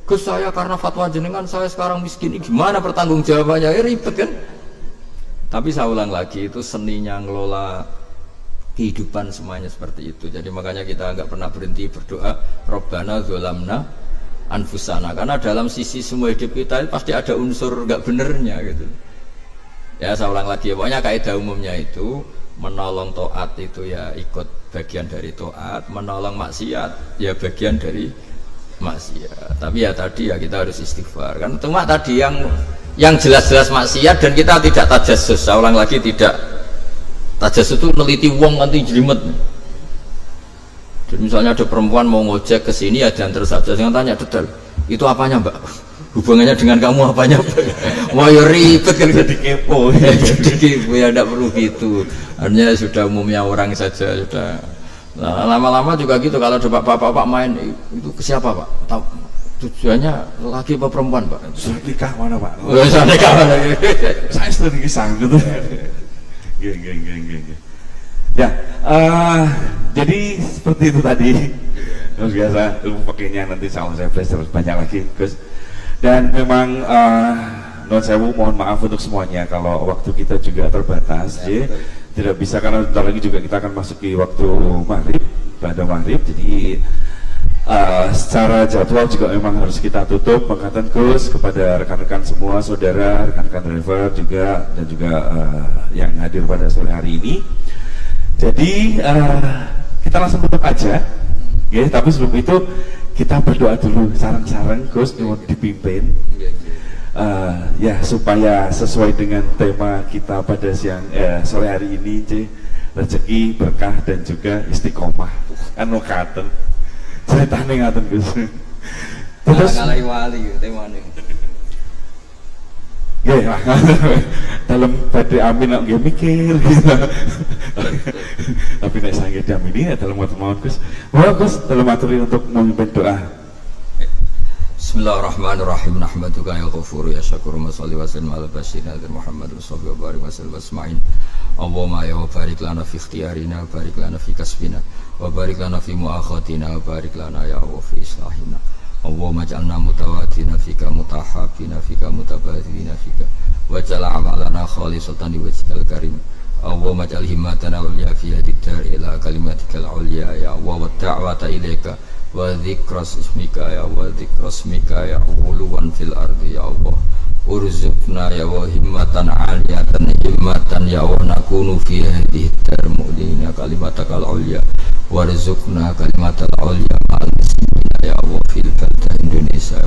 Gus, saya karena fatwa jenengan saya sekarang miskin, ini gimana pertanggungjawabannya? Ya ribet kan. Tapi saya ulang lagi, itu seninya ngelola kehidupan semuanya seperti itu. Jadi makanya kita nggak pernah berhenti berdoa Rabbana dzolamna anfusana, karena dalam sisi semua hidup kita pasti ada unsur nggak benernya gitu. Ya saya ulang lagi, pokoknya kaidah umumnya itu menolong taat itu ya ikut bagian dari taat, menolong maksiat ya bagian dari maksiat. Tapi ya tadi ya kita harus istighfar kan. Cuma tadi yang jelas-jelas maksiat dan kita tidak tajassus. Saya ulang lagi, tidak tajassus itu neliti wong nanti jelimet. Dan misalnya ada perempuan mau ngojek ke sini ya diantar saja, jangan tanya detail itu apanya mbak, hubungannya dengan kamu apanya mbak? Wah ya ribet kan, jadi kepo. Jadi kepo ya, tidak perlu gitu. Artinya sudah umumnya orang saja sudah. Nah, lama-lama juga gitu, kalau ada bapak-bapak main itu ke siapa pak? Tujuannya laki apa perempuan pak? Sudah nikah mana pak? Sudah nikah mana? Saya sudah nikah gitu. Geng. Ya, jadi seperti itu tadi. Terus biasa ilmu pakainya nanti saya belajar banyak lagi Gus. Dan memang non sewu mohon maaf untuk semuanya kalau waktu kita juga terbatas ya, tidak bisa, karena bentar lagi juga kita akan masuk di waktu maghrib, pada maghrib. Jadi secara jadwal juga memang harus kita tutup. Pengangkatan Gus kepada rekan-rekan semua, saudara, rekan-rekan driver juga, dan juga yang hadir pada sore hari ini. Jadi kita langsung tutup aja ya, tapi sebelum itu kita berdoa dulu, sarang-sarang Gus mau dipimpin. Ya supaya sesuai dengan tema kita pada sore hari ini, rezeki, berkah dan juga istiqomah. Kan katen. Ceritane ngaten Gus. Terus ngalai wali temane. nggih, dalam badhe amin kok nggih mikir gitu. Tapi nek sange diamini ya dalam waktu mawon Gus. Wah Gus, dalam aturi untuk memimpin doa. Bismillahirrahmanirrahim. Nahmaduka ya ghafur ya syakur wa shalli wa sallim ala basyirina Muhammad wa sahbihi wa barik wa sallim asma'in. Allahumma ya barik lana fi ikhtiyarina wa barik lana fi kasbina wa barik lana fi muakhatina wa barik lana ya wa fi islahina. Allahumma ja'alna mutawatina fika mutahabina fika mutabadilina fika waj'al a'malana khalisatan liwajhikal karim. Allahumma ja'al himmatana wal yafiya diddar ila kalimatikal ulya ya Allah wa da'wata ilaika wa dzikras ismika ya wa dzikras ismika ya uluwan fil ardi ya Allah. Urzuqna ya wa himmatan aliyatan himmatan ya wa nakunu fi hadhihi dar mu'dina kalimatakal ulya warzuqna kalimatal ulya ma'al muslimina ya wa fil baldah Indonesia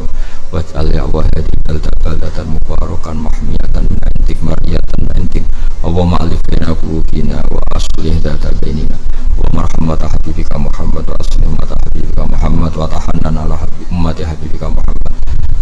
waj'al ya wa hadhihi baldatan mubarakan mahmiyatan min intik mariyatan intik Allahumma alif baina qulubina wa aslih dzata bainina wa marhamat habibika Muhammad wa aslih mata habibika Muhammad wa tahannan ala ummati habibika Muhammad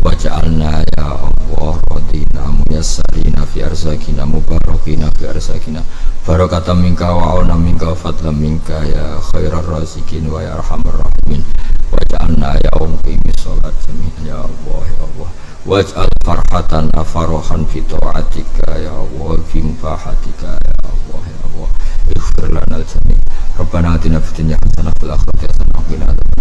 waj'alna ya Allah radina muyassarina fi arzakina mubarakina fi arzakina barakatan minka wa auna minka wa fadlan minka ya khairar razikin wa ya arhamar rahimin waj'alna ya muqimi sholat jami'an ya Allah ya Allah waj'al farhatan afarohan fi ta'atika ya Allah fi mubahatika ya Allah ya Allah ighfir lana al-jami' Rabbana atina fid dunya hasanah wa fil akhirati hasanah wa qina adzabannar